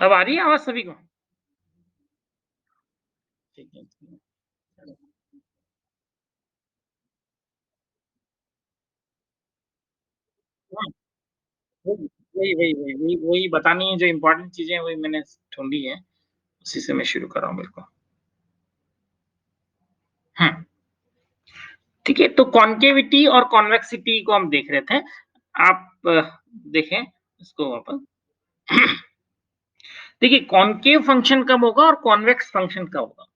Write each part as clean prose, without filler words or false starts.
अब आ रही है आवाज सभी को? ठीक है, ठीक है। चलो। हाँ, वही वही वही वही वही वही बतानी है, जो इम्पोर्टेंट चीजें हैं वही मैंने ढूंढी है, उसी से मैं शुरू कर रहा हूँ बिल्कुल। हम्म, ठीक है, तो कॉन्केविटी और कॉन्वेक्सिटी को हम देख रहे थे। आप देखें इसको वापस। देखिए, कॉन्केव फंक्शन कब होगा और कॉन्वेक्स फंक्शन कब होगा?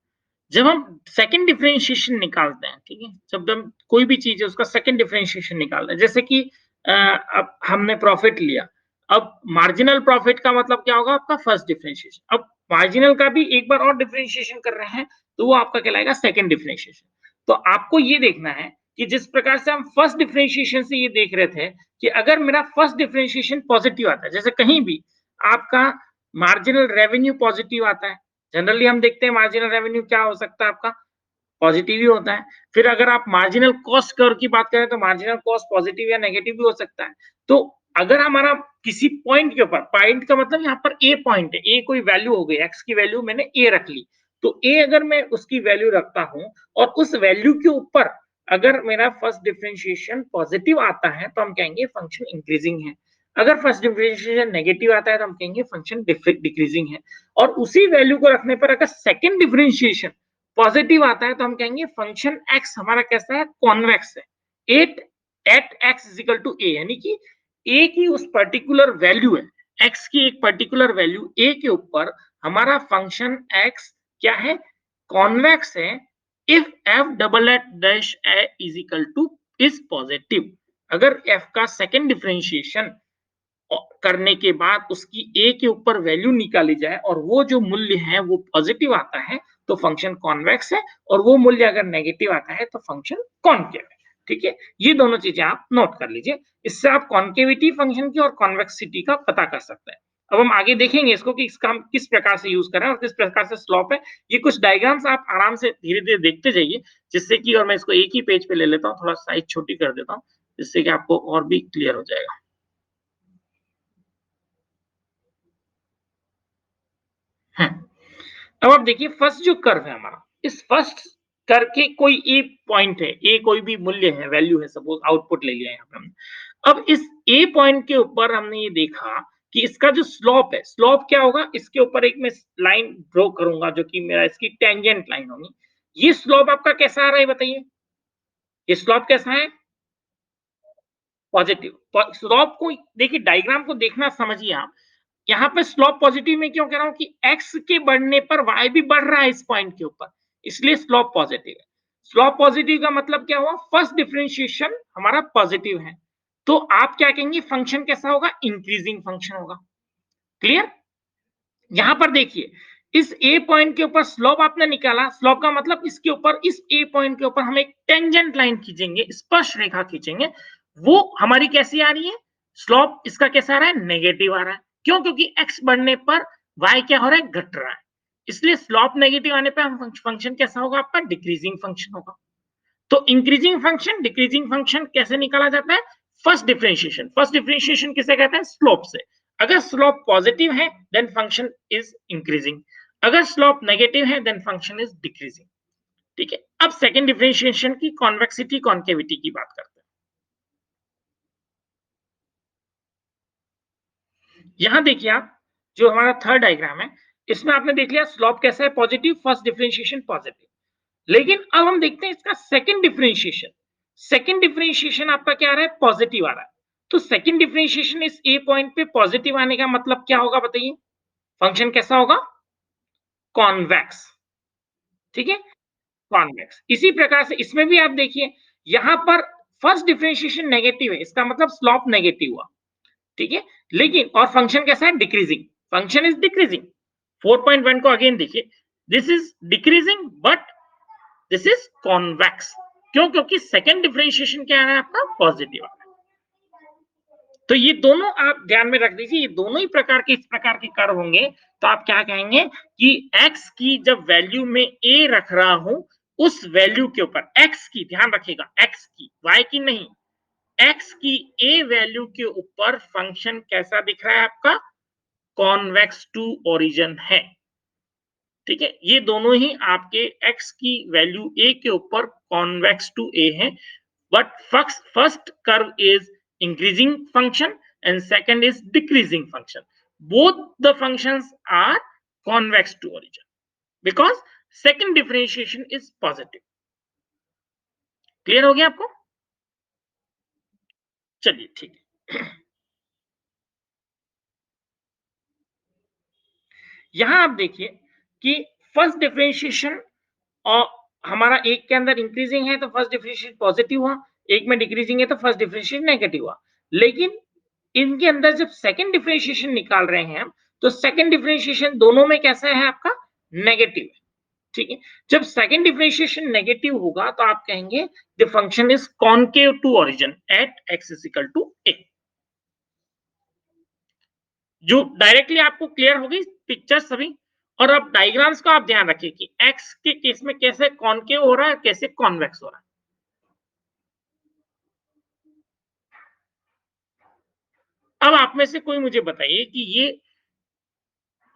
जब हम सेकंड डिफरेंशिएशन निकालते हैं, ठीक है? जब हम कोई भी चीज़ है उसका सेकंड डिफरेंशिएशन निकालते हैं, जैसे कि अब हमने प्रॉफिट लिया, अब मार्जिनल प्रॉफिट का मतलब क्या होगा? आपका फर्स्ट डिफरेंशिएशन। अब मार्जिनल का भी एक बार और डिफरेंशिएशन कर रहे हैं, तो वो आपका कहलाएगा सेकंड डिफरेंशिएशन। तो आपको ये देखना है कि जिस प्रकार से हम फर्स्ट डिफरेंशिएशन से ये देख रहे थे कि अगर मेरा फर्स्ट डिफरेंशिएशन पॉजिटिव आता है, जैसे कहीं भी आपका मार्जिनल रेवेन्यू पॉजिटिव आता है, जनरली हम देखते हैं मार्जिनल रेवेन्यू क्या हो सकता है आपका, पॉजिटिव ही होता है। फिर अगर आप मार्जिनल कॉस्ट कर्व की बात करें तो मार्जिनल कॉस्ट पॉजिटिव या नेगेटिव भी हो सकता है। तो अगर हमारा किसी पॉइंट के ऊपर, पॉइंट का मतलब यहाँ पर ए पॉइंट है, ए कोई वैल्यू हो गई, एक्स की वैल्यू मैंने ए रख ली, तो ए अगर मैं उसकी वैल्यू रखता हूँ और उस वैल्यू के ऊपर अगर मेरा फर्स्ट डिफरेंशिएशन पॉजिटिव आता है तो हम कहेंगे फंक्शन इंक्रीजिंग है। अगर फर्स्ट डिफरेंशिएशन नेगेटिव आता है तो हम कहेंगे फंक्शन डिक्रीजिंग है। और उसी वैल्यू को रखने पर अगर सेकंड डिफरेंशिएशन पॉजिटिव आता है तो हम कहेंगे फंक्शन एक्स हमारा कैसा है, कॉन्वेक्स है। At at x is equal to A, यानी कि ए की उस पर्टिकुलर वैल्यू है, एक्स की एक पर्टिकुलर वैल्यू ए के ऊपर हमारा फंक्शन एक्स क्या है, कॉन्वेक्स है। If f double at dash a is equal to is positive, अगर एफ का सेकंड डिफरेंशिएशन करने के बाद उसकी ए के ऊपर वैल्यू निकाली जाए और वो जो मूल्य है वो पॉजिटिव आता है तो फंक्शन कॉन्वेक्स है, और वो मूल्य अगर नेगेटिव आता है तो फंक्शन कॉन्केव है। ठीक है, ये दोनों चीजें आप नोट कर लीजिए, इससे आप कॉन्केविटी फंक्शन की और कॉन्वेक्सिटी का पता कर सकते हैं। अब हम आगे देखेंगे इसको कि इसका हम किस प्रकार से यूज करें और किस प्रकार से स्लॉप है। ये कुछ डायग्राम्स आप आराम से धीरे धीरे देखते जाइए, जिससे कि, और मैं इसको एक ही पेज पे ले लेता हूँ, थोड़ा साइज छोटी कर देता हूँ, जिससे कि आपको और भी क्लियर हो जाएगा। अब आप देखिए फर्स्ट जो कर्व है हमारा, इस फर्स्ट कर्व के कोई ए पॉइंट है, ए कोई भी मूल्य है, वैल्यू है, सपोज आउटपुट ले लिया यहाँ पे हमने। अब इस ए पॉइंट के ऊपर हमने ये देखा कि इसका जो स्लोप है, स्लोप क्या होगा, इसके ऊपर एक मैं लाइन ड्रॉ करूंगा जो कि मेरा इसकी टेंजेंट लाइन होगी। ये स्लोप आपका कैसा आ रहा है बताइए, ये स्लोप कैसा है, पॉजिटिव। स्लोप को देखिए, डायग्राम को देखना समझिए आप, यहाँ पे स्लोप पॉजिटिव में क्यों कह रहा हूँ कि एक्स के बढ़ने पर वाई भी बढ़ रहा है इस पॉइंट के ऊपर, इसलिए स्लोप पॉजिटिव है। स्लोप पॉजिटिव का मतलब क्या हुआ, फर्स्ट डिफरेंशिएशन हमारा पॉजिटिव है, तो आप क्या कहेंगे, फंक्शन कैसा होगा, इंक्रीजिंग फंक्शन होगा। क्लियर? यहां पर देखिए, इस ए पॉइंट के ऊपर स्लोप आपने निकाला, स्लोप का मतलब इसके ऊपर, इस ए पॉइंट के ऊपर हम एक टेंजेंट लाइन खींचेंगे, स्पर्श रेखा खींचेंगे, वो हमारी कैसी आ रही है, स्लोप इसका कैसा आ रहा है, नेगेटिव आ रहा है। क्यों? क्योंकि एक्स बढ़ने पर वाई क्या हो रहा है, घट रहा है, इसलिए स्लोप नेगेटिव आने पर हम फंक्शन कैसा होगा आपका, डिक्रीजिंग फंक्शन होगा। तो इंक्रीजिंग फंक्शन डिक्रीजिंग फंक्शन कैसे निकाला जाता है, फर्स्ट डिफरेंशिएशन, फर्स्ट डिफरेंशिएशन किसे कहते हैं, स्लोप से। अगर स्लोप पॉजिटिव है देन फंक्शन इज इंक्रीजिंग, अगर स्लोप नेगेटिव है देन फंक्शन इज डिक्रीजिंग। ठीक है, अब सेकंड डिफरेंशिएशन की कॉन्वेक्सिटी कॉन्केविटी की बात करते हैं। यहां देखिए आप, जो हमारा थर्ड डायग्राम है, इसमें आपने देख लिया स्लोप कैसा है, पॉजिटिव, फर्स्ट डिफरेंशिएशन पॉजिटिव। लेकिन अब हम देखते हैं इसका सेकंड डिफरेंशिएशन, सेकंड डिफरेंशिएशन आपका क्या आ रहा है, पॉजिटिव आ रहा है। तो सेकंड डिफरेंशिएशन इस ए पॉइंट पे पॉजिटिव आने का मतलब क्या होगा बताइए, फंक्शन कैसा होगा, कॉन्वेक्स। ठीक है, कॉन्वेक्स। इसी प्रकार से इसमें भी आप देखिए, यहां पर फर्स्ट डिफरेंशिएशन नेगेटिव है, इसका मतलब स्लोप नेगेटिव हुआ। ठीक है, लेकिन और फंक्शन कैसा है, डिक्रीजिंग, फंक्शन इज डिक्रीजिंग। 4.1 को अगेन देखिए, this is decreasing but this is convex. क्यों? क्योंकि सेकंड डिफरेंशिएशन क्या है आपका, पॉजिटिव है। तो ये दोनों आप ध्यान में रख दीजिए, ये दोनों ही प्रकार के इस प्रकार के कर्व होंगे, तो आप क्या कहेंगे कि x की जब वैल्यू में a रख रहा हूं, उस वैल्यू के ऊपर x की, ध्यान रखिएगा x की, y की नहीं, x की a वैल्यू के ऊपर फंक्शन कैसा दिख रहा है आपका, कॉन्वेक्स टू ओरिजिन है। ठीक है, ये दोनों ही आपके x की वैल्यू a के ऊपर कॉन्वेक्स टू a है, but first curve is increasing function and second is decreasing function. Both the functions are convex to origin because second differentiation is positive. Clear हो गया आपको? चलिए ठीक है। यहां आप देखिए कि फर्स्ट डिफरेंशिएशन और हमारा एक के अंदर इंक्रीजिंग है तो फर्स्ट डिफरेंशिएशन पॉजिटिव हुआ, एक में डिक्रीजिंग है तो फर्स्ट डिफरेंशिएशन नेगेटिव हुआ। लेकिन इनके अंदर जब सेकंड डिफरेंशिएशन निकाल रहे हैं हम, तो सेकंड डिफरेंशिएशन दोनों में कैसा है आपका? नेगेटिव है। ठीक है, जब सेकंड डिफरेंशिएशन नेगेटिव होगा तो आप कहेंगे the function is concave to origin at x is equal to a। जो डायरेक्टली आपको क्लियर होगी पिक्चर सभी। और अब डायग्राम्स का आप ध्यान रखिए कि x के केस में कैसे कॉनकेव हो रहा है, कैसे कॉन्वेक्स हो रहा है। अब आप में से कोई मुझे बताइए कि ये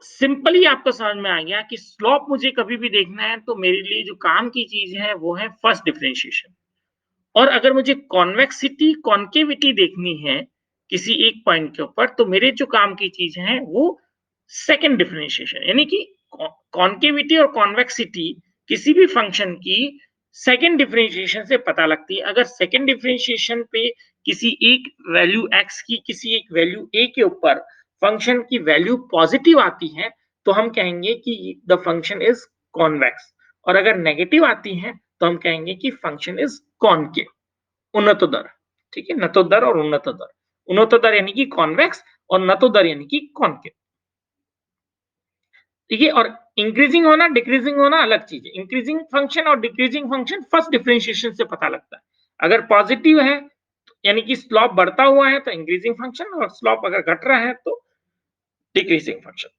सिंपली आपको समझ में आ गया कि स्लोप मुझे कभी भी देखना है तो मेरे लिए जो काम की चीज है वो है फर्स्ट डिफरेंशिएशन। और अगर मुझे कॉन्वेक्सिटी कॉन्केविटी देखनी है किसी एक पॉइंट के ऊपर, तो मेरे जो काम की चीज है वो सेकंड डिफरेंशिएशन, यानी कि कॉन्केविटी और कॉन्वेक्सिटी किसी भी फंक्शन की सेकंड डिफरेंशिएशन से पता लगती है। अगर सेकंड डिफरेंशिएशन पे किसी एक वैल्यू x की किसी एक वैल्यू a के ऊपर फंक्शन की वैल्यू पॉजिटिव आती है तो हम कहेंगे कि द फंक्शन इज कॉन्वेक्स, और अगर नेगेटिव आती है तो हम कहेंगे कि फंक्शन इज कॉनकेव। उन्नतोदर। ठीक है, नतोदर और उन्नतोदर। उन्नतोदर यानी कि कॉन्वेक्स और नतोदर यानी कि कॉनकेव। ठीक है, और इंक्रीजिंग होना डिक्रीजिंग होना अलग चीज है। इंक्रीजिंग फंक्शन और डिक्रीजिंग फंक्शन फर्स्ट डिफरेंशिएशन से पता लगता है। अगर पॉजिटिव है यानी कि स्लोप बढ़ता हुआ है तो इंक्रीजिंग फंक्शन, और स्लोप अगर घट रहा है तो डिक्रीजिंग फंक्शन।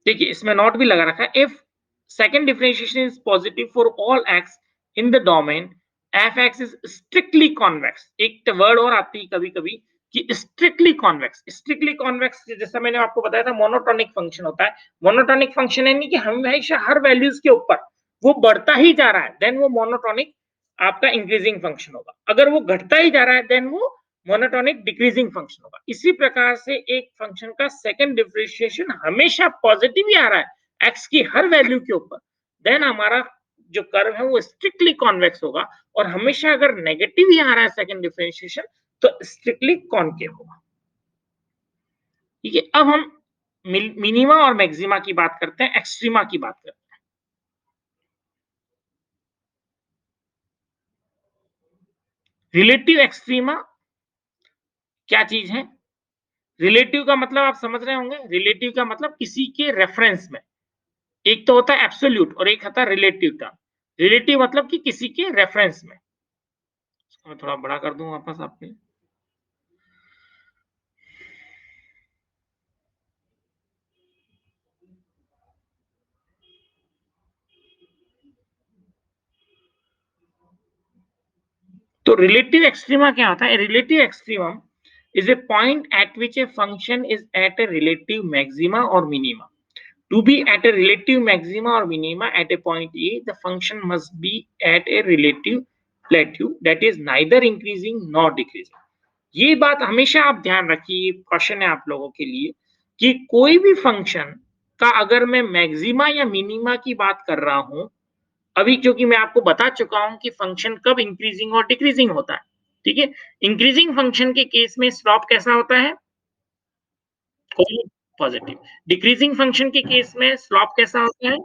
देखिए इसमें नोट भी लगा रखा है, if second differentiation is positive for all x in the domain F x is strictly convex. एक वर्ड और आती है कभी कभी कि स्ट्रिक्टली कॉन्वेक्स। स्ट्रिक्टली कॉन्वेक्स जैसा मैंने आपको बताया था मोनोटोनिक फंक्शन होता है। मोनोटोनिक फंक्शन यानी कि हमेशा हर वैल्यूज के ऊपर वो बढ़ता ही जा रहा है, देन वो मोनोटोनिक आपका इंक्रीजिंग फंक्शन होगा। अगर वो घटता ही जा रहा है देन वो मोनोटोनिक डिक्रीजिंग फंक्शन होगा। इसी प्रकार से एक फंक्शन का सेकंड डिफरेंशिएशन हमेशा पॉजिटिव ही आ रहा है एक्स की हर वैल्यू के ऊपर, देन हमारा जो कर्व है वो स्ट्रिक्टली कॉन्वेक्स होगा। और हमेशा अगर नेगेटिव ही आ रहा है सेकंड डिफरेंशिएशन तो स्ट्रिक्टली कॉनकेव होगा। ठीक है, अब हम मिनिमा और मैक्सिमा की बात करते हैं, एक्सट्रीमा की बात करते हैं। रिलेटिव एक्सट्रीमा क्या चीज है? रिलेटिव का मतलब आप समझ रहे होंगे, रिलेटिव का मतलब किसी के रेफरेंस में। एक तो होता है एब्सोल्यूट और एक होता है रिलेटिव टर्म। रिलेटिव मतलब कि किसी के रेफरेंस में। इसको मैं थोड़ा बड़ा कर दूं वापस आपके। तो रिलेटिव एक्सट्रीमा क्या होता है? Relative extremum is a point at which a function is at a relative maxima और minima. To be at a relative maxima or minima at a point A, the function must be at a relative plateau that is neither increasing nor decreasing. ये बात हमेशा आप ध्यान रखिए, question है आप लोगों के लिए कि कोई भी फंक्शन का अगर मैं मैक्सिमा या मिनिमा की बात कर रहा हूं, अभी क्योंकि मैं आपको बता चुका हूं कि फंक्शन कब इंक्रीजिंग और डिक्रीजिंग होता है। ठीक है, इंक्रीजिंग फंक्शन के केस में स्लॉप कैसा होता है? कोई पॉजिटिव। डिक्रीजिंग फंक्शन के केस में स्लॉप कैसा होता है?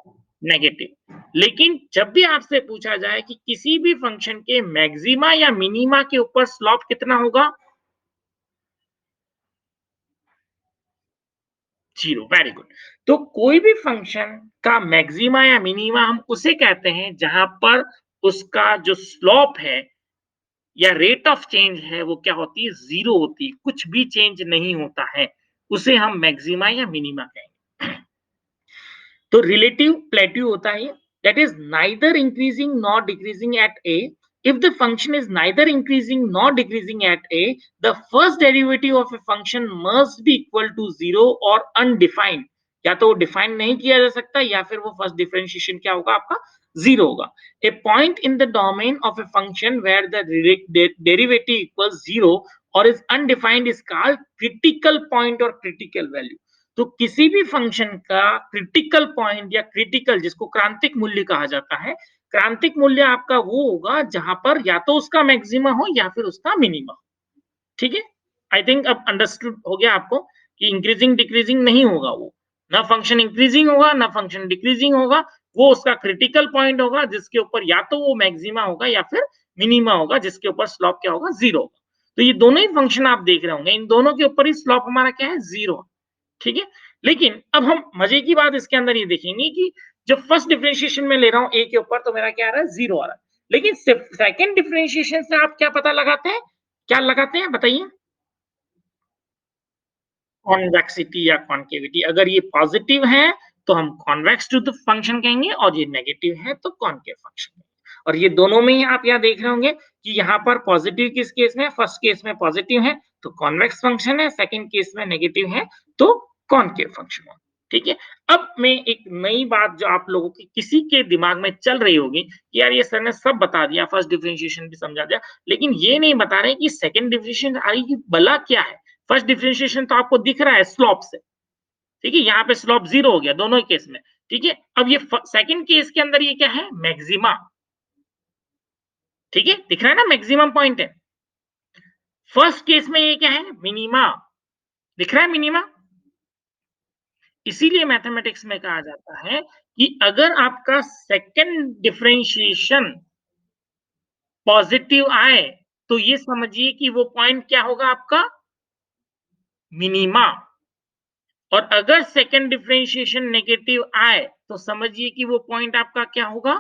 नेगेटिव। लेकिन जब भी आपसे पूछा जाए कि किसी भी फंक्शन के मैक्सिमा या मिनिमा के ऊपर स्लॉप कितना होगा? जीरो। Very good. तो कोई भी फंक्शन का मैक्सिमा या मिनिमा हम उसे कहते हैं जहां पर उसका जो स्लॉप है या रेट ऑफ चेंज है वो क्या होती है? जीरो होती है, कुछ भी चेंज नहीं होता है, उसे हम मैक्सिमा या मिनिमा कहेंगे। तो रिलेटिव प्लेट्यू होता है that is neither increasing not decreasing eight A if the function is neither increasing nor decreasing at a, the first derivative of a function must be equal to 0 or undefined. या तो define नहीं किया जा सकता या फिर वो first differentiation क्या होगा आपका 0 होगा. A point in the domain of a function where the derivative equals 0 or is undefined is called critical point or critical value. तो किसी भी फंक्शन का क्रिटिकल पॉइंट या क्रिटिकल, जिसको क्रांतिक मूल्य कहा जाता है, क्रांतिक मूल्य आपका वो होगा जहां पर या तो उसका मैक्सिमा हो या फिर उसका मिनिमा. ठीक है, आई थिंक अब अंडरस्टूड हो गया आपको कि इंक्रीजिंग डिक्रीजिंग नहीं होगा, वो ना फंक्शन इंक्रीजिंग होगा ना फंक्शन डिक्रीजिंग होगा, वो उसका क्रिटिकल पॉइंट होगा जिसके ऊपर या तो वो मैक्सिमा होगा या फिर मिनिमा होगा, जिसके ऊपर स्लॉप क्या होगा 0 होगा. तो ये दोनों ही फंक्शन आप देख रहे होंगे, इन दोनों के ऊपर ही स्लॉप हमारा क्या है 0. ठीक है, लेकिन अब हम मजे की बात इसके अंदर ये देखेंगे कि जब फर्स्ट डिफरेंशिएशन में ले रहा हूं ए के ऊपर तो मेरा क्या आ रहा है 0 आ रहा है, लेकिन सेकंड डिफरेंशिएशन से आप क्या पता लगाते हैं, क्या लगाते हैं बताइए, कॉन्वेक्सिटी या कॉन्केविटी. अगर ये पॉजिटिव है तो हम कॉन्वेक्स टू द फंक्शन कहेंगे और ये नेगेटिव है तो कॉनकेव फंक्शन. और ये दोनों में ही आप यहाँ देख रहे होंगे कि यहाँ पर पॉजिटिव किस केस में, फर्स्ट केस में पॉजिटिव है तो कॉन्वेक्स फंक्शन है, सेकंड केस में नेगेटिव है तो कॉनकेव फंक्शन है. ठीक है, अब मैं एक नई बात जो आप लोगों की किसी के दिमाग में चल रही होगी कि यार ये सर ने सब बता दिया, फर्स्ट डिफरेंशिएशन भी समझा दिया, लेकिन ये नहीं बता रहे कि सेकंड डिफरेंशिएशन आई की भला क्या है. फर्स्ट डिफरेंशिएशन तो आपको दिख रहा है स्लोप से, ठीक है, यहाँ पे स्लोप 0 हो गया दोनों ही केस में. ठीक है, अब ये सेकंड केस के अंदर ये क्या है, मैक्सिमा. ठीक है, दिख रहा है ना मैक्सिमम पॉइंट है. फर्स्ट केस में ये क्या है, मिनिमा. दिख रहा है मिनिमा. इसीलिए मैथमेटिक्स में कहा जाता है कि अगर आपका सेकंड डिफरेंशिएशन पॉजिटिव आए तो ये समझिए कि वो पॉइंट क्या होगा आपका, मिनिमा. और अगर सेकंड डिफरेंशिएशन नेगेटिव आए तो समझिए कि वो पॉइंट आपका क्या होगा,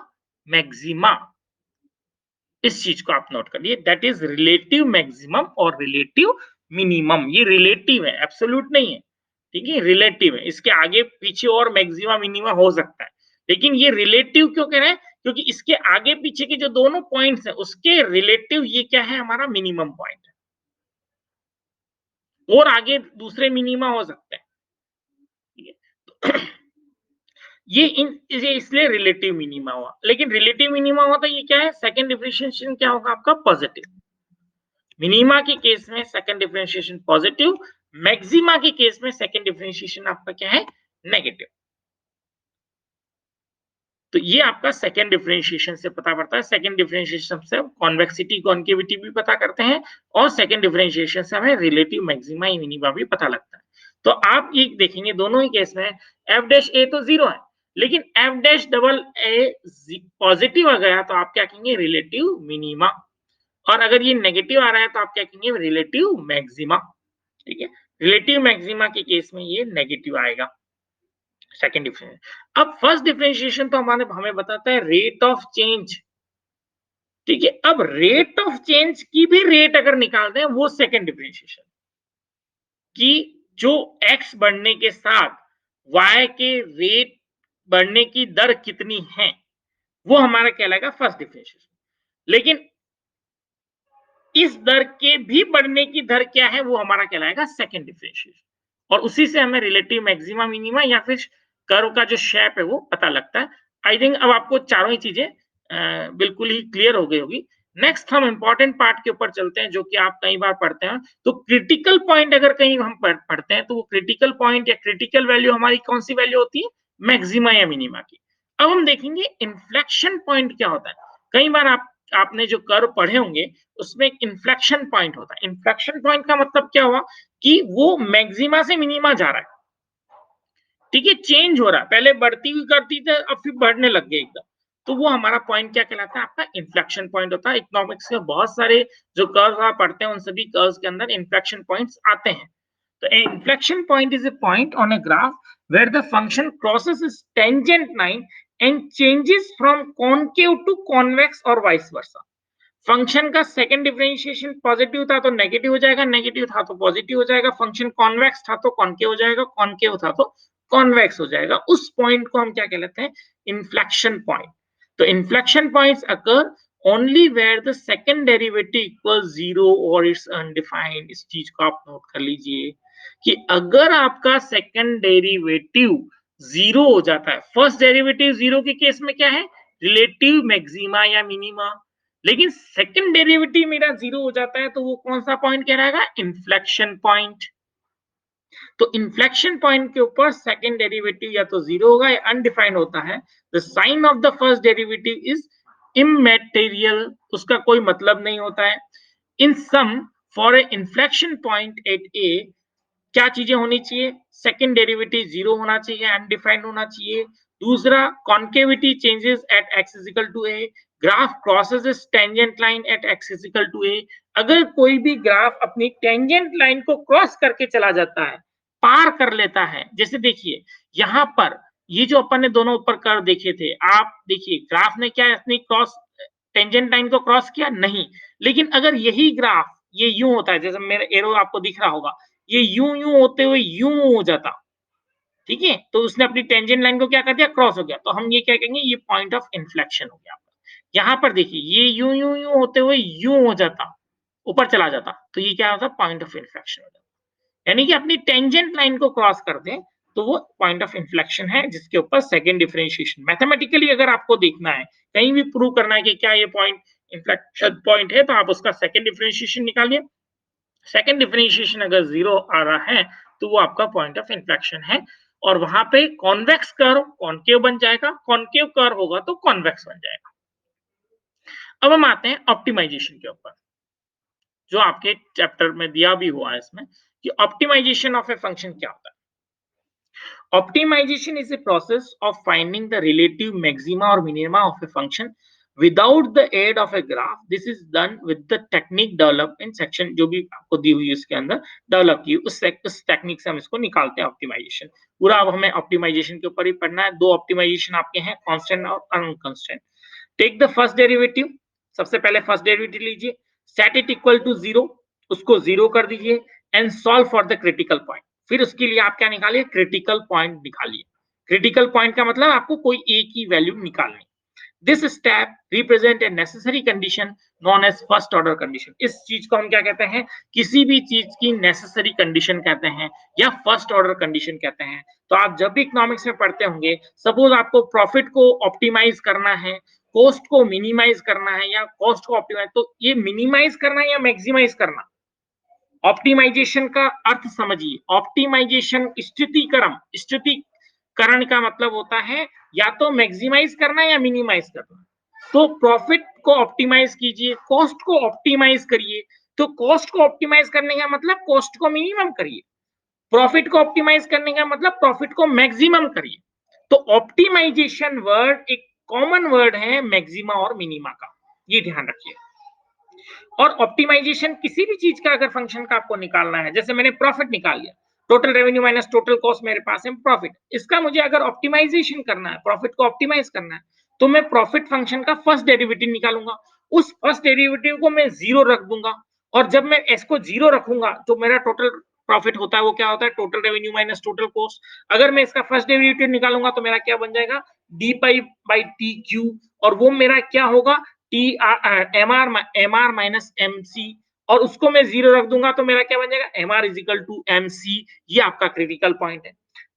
मैक्सिमा. इस चीज को आप नोट करिए, दैट इज रिलेटिव मैक्सिमम और रिलेटिव मिनिमम. ये रिलेटिव है, एब्सोल्यूट नहीं है. ठीक है, रिलेटिव है, इसके आगे पीछे और मैक्सिमा मिनिमा हो सकता है, लेकिन ये रिलेटिव क्यों कह रहे हैं, क्योंकि इसके आगे पीछे के जो दोनों पॉइंट्स हैं उसके रिलेटिव ये क्या है, हमारा मिनिमम पॉइंट है, और आगे दूसरे मिनिमा हो सकते हैं. ठीक है, ये इसलिए रिलेटिव मिनिमा हुआ, लेकिन रिलेटिव मिनिमा हुआ तो ये क्या है, सेकंड डिफरेंशिएशन क्या होगा आपका, पॉजिटिव. मिनिमा के केस में सेकंड डिफरेंशिएशन पॉजिटिव, मैक्सिमा के केस में सेकंड डिफरेंशिएशन आपका क्या है, नेगेटिव. तो ये आपका सेकंड डिफरेंशिएशन से पता पड़ता है. सेकंड डिफरेंशिएशन से कॉन्वेक्सिटी कॉन्केविटी भी पता करते हैं और सेकंड डिफरेंशिएशन से हमें रिलेटिव मैक्सिमा या मिनिमा भी पता लगता है. तो आप ये देखेंगे दोनों ही केस में एफ डैश ए तो 0 है, लेकिन f dash double A positive आ गया तो आप क्या कहेंगे, रिलेटिव मिनिमा. और अगर ये नेगेटिव आ रहा है तो आप क्या कहेंगे, रिलेटिव मैक्सिमा. ठीक है, रिलेटिव मैक्सिमा के केस में ये नेगेटिव आएगा, सेकंड डिफरेंशिएशन. अब फर्स्ट डिफरेंशिएशन तो हमें बताता है रेट ऑफ चेंज. ठीक है, अब रेट ऑफ चेंज की भी रेट अगर निकालते हैं वो सेकंड डिफरेंशिएशन कि जो x बढ़ने के साथ y के रेट बढ़ने की दर कितनी है, वो हमारा कहलाएगा फर्स्ट डिफरेंशिएशन. लेकिन इस दर के भी बढ़ने की दर क्या है, वो हमारा कहलाएगा सेकंड डिफरेंशिएशन. और उसी से हमें रिलेटिव मैक्सिमा मिनिमा या फिर कर्व का जो शेप है वो पता लगता है. आई थिंक अब आपको चारों ही चीजें बिल्कुल ही क्लियर हो गई होगी. नेक्स्ट हम इंपॉर्टेंट पार्ट के ऊपर चलते हैं जो कि आप कई बार पढ़ते हैं. तो क्रिटिकल पॉइंट अगर कहीं हम पढ़ते हैं तो वो क्रिटिकल पॉइंट या क्रिटिकल वैल्यू हमारी कौन सी वैल्यू होती है, मैक्सिमा या मिनिमा की. अब हम देखेंगे इन्फ्लेक्शन पॉइंट क्या होता है. कई बार आपने जो कर्व पढ़े होंगे उसमें एक इन्फ्लेक्शन पॉइंट होता है. इन्फ्लेक्शन पॉइंट का मतलब क्या हुआ कि वो मैक्सिमा से मिनिमा जा रहा है. ठीक है, चेंज हो रहा है, पहले बढ़ती हुई करती थी अब फिर बढ़ने लग गई एकदम. तो वो हमारा पॉइंट क्या कहलाता है, आपका इन्फ्लेक्शन पॉइंट होता है. इकोनॉमिक्स में बहुत सारे जो कर्व आप पढ़ते हैं उन सभी कर्व्स के अंदर इन्फ्लेक्शन पॉइंट्स आते हैं. तो inflection point is a point on a graph where the function crosses its tangent line and changes from concave to convex or vice versa. Function का सेकंड डिफरेंशिएशन पॉजिटिव था तो negative हो जाएगा, negative था तो पॉजिटिव हो जाएगा. Function convex था तो कॉनकेव हो जाएगा, कॉनकेव था तो कॉन्वेक्स हो जाएगा. उस पॉइंट को हम क्या कहते हैं, इन्फ्लेक्शन पॉइंट. तो inflection points occur only where the second derivative equal zero और इट्स अनडिफाइंड। इस चीज को आप नोट कर लीजिए कि अगर आपका सेकंड डेरिवेटिव जीरो हो जाता है, फर्स्ट डेरिवेटिव जीरो के केस में क्या है, रिलेटिव मैक्सिमा या मिनिमा, लेकिन सेकंड डेरिवेटिव मेरा जीरो हो जाता है तो वो कौन सा पॉइंट कहलाएगा, इन्फ्लेक्शन पॉइंट। तो इन्फ्लेक्शन पॉइंट के ऊपर सेकंड डेरिवेटिव या तो जीरो होगा या अनडिफाइंड होता है। The sign of the first derivative is immaterial, उसका कोई मतलब नहीं होता है। In sum, for a inflection point at A, क्या चीजें होनी चाहिए, सेकंड डेरिवेटिव जीरो होना चाहिए, अनडिफाइंड होना चाहिए। दूसरा, concavity changes at x is equal to A, graph crosses tangent line at x is equal to A. अगर कोई भी ग्राफ अपनी टेंजेंट लाइन को क्रॉस करके चला जाता है, पार कर लेता है, जैसे देखिए यहां पर ये जो अपन ने दोनों ऊपर कर देखे थे, आप देखिए ग्राफ ने क्या अपनी क्रॉस टेंजेंट लाइन को क्रॉस किया नहीं, लेकिन अगर यही ग्राफ ये यूं होता है, जैसे मेरा एरो आपको दिख रहा होगा, ये यूं यूं होते हुए यूं हो जाता, ठीक है, तो उसने अपनी टेंजेंट लाइन को क्या कर दिया, क्रॉस हो गया, तो हम ये क्या कहेंगे, ये पॉइंट ऑफ इन्फ्लेक्शन हो गया। यहाँ पर देखिए ये यूं यूं यूं होते हुए यूं हो जाता, ऊपर चला जाता, तो ये क्या होता, पॉइंट ऑफ इन्फ्लेक्शन हो जाता। यानी कि अपनी टेंजेंट लाइन को क्रॉस कर दे तो वो पॉइंट ऑफ इन्फ्लेक्शन है, जिसके ऊपर सेकंड डिफरेंशिएशन, मैथमेटिकली अगर आपको देखना है, कहीं भी प्रूव करना है कि क्या ये पॉइंट इन्फ्लेक्शन पॉइंट है, तो आप उसका सेकंड डिफरेंशिएशन निकालिए। सेकंड डिफरेंशिएशन अगर जीरो आ रहा है तो वो आपका पॉइंट ऑफ इन्फ्लेक्शन है, और वहां पे कॉन्वेक्स कर्व कॉन्केव बन जाएगा, कॉन्केव कर्व होगा तो कॉन्वेक्स बन जाएगा। अब हम आते हैं ऑप्टिमाइजेशन के ऊपर, जो आपके चैप्टर में दिया भी हुआ है इसमें, कि ऑप्टिमाइजेशन ऑफ ए फंक्शन क्या होता है। Optimization is a process of finding the relative maxima or minima of a function without the aid of a graph. This is done with the technique developed in section जो भी आपको दी हुई है इसके अंदर डेवलप की, उस टेक्निक से हम इसको निकालते हैं ऑप्टिमाइजेशन। पूरा अब हमें ऑप्टिमाइजेशन के ऊपर ही पढ़ना है। दो ऑप्टिमाइजेशन आपके हैं, कांस्टेंट और unconstant. Take the first derivative, सबसे पहले फर्स्ट डेरिवेटिव लीजिए, set it equal to zero, उसको जीरो कर दीजिए, and solve for the critical point. फिर उसके लिए आप क्या निकालिए, क्रिटिकल पॉइंट निकालिए। क्रिटिकल पॉइंट का मतलब आपको कोई एक की वैल्यू निकालनी। This step represent a necessary condition known as first order condition. इस चीज को हम क्या कहते हैं, किसी भी चीज की नेसेसरी कंडीशन कहते हैं या फर्स्ट ऑर्डर कंडीशन कहते हैं। तो आप जब भी इकोनॉमिक्स में पढ़ते होंगे, सपोज आपको प्रॉफिट को ऑप्टिमाइज करना है, कॉस्ट को मिनिमाइज करना है, या कॉस्ट को ऑप्टिमाइज, तो ये मिनिमाइज करना है या मैक्सिमाइज करना, ऑप्टिमाइजेशन का अर्थ समझिए। ऑप्टिमाइजेशन स्थितिकरण का मतलब होता है या तो मैक्सिमाइज करना या मिनिमाइज करना। तो प्रॉफिट को ऑप्टिमाइज कीजिए, कॉस्ट को ऑप्टिमाइज करिए। तो कॉस्ट को ऑप्टिमाइज करने का मतलब कॉस्ट को मिनिमम करिए, प्रॉफिट को ऑप्टिमाइज करने का मतलब प्रॉफिट को मैक्सिमम करिए। तो ऑप्टिमाइजेशन वर्ड एक कॉमन वर्ड है मैक्सिमा और मिनिमा का, ये ध्यान रखिए। और ऑप्टिमाइजेशन किसी भी चीज का अगर फंक्शन का आपको निकालना है, जैसे मैंने प्रॉफिट निकाल लिया, total revenue minus total cost मेरे पास है प्रॉफिट, इसका मुझे अगर ऑप्टिमाइजेशन करना है, प्रॉफिट को ऑप्टिमाइज करना है, तो मैं प्रॉफिट फंक्शन का फर्स्ट डेरिवेटिव निकालूंगा, उस फर्स्ट डेरिवेटिव को मैं जीरो रख दूंगा, और जब मैं इसको जीरो रखूंगा तो मेरा टोटल प्रॉफिट होता है वो क्या होता है, total revenue minus total cost. अगर मैं इसका फर्स्ट डेरिवेटिव निकालूंगा तो मेरा क्या बन जाएगा, d pi by t q, और वो मेरा क्या होगा, M R minus M C, और उसको मैं जीरो रख दूंगा तो मेरा क्या बन जाएगा, M R is equal to M C. ये आपका क्रिटिकल पॉइंट है।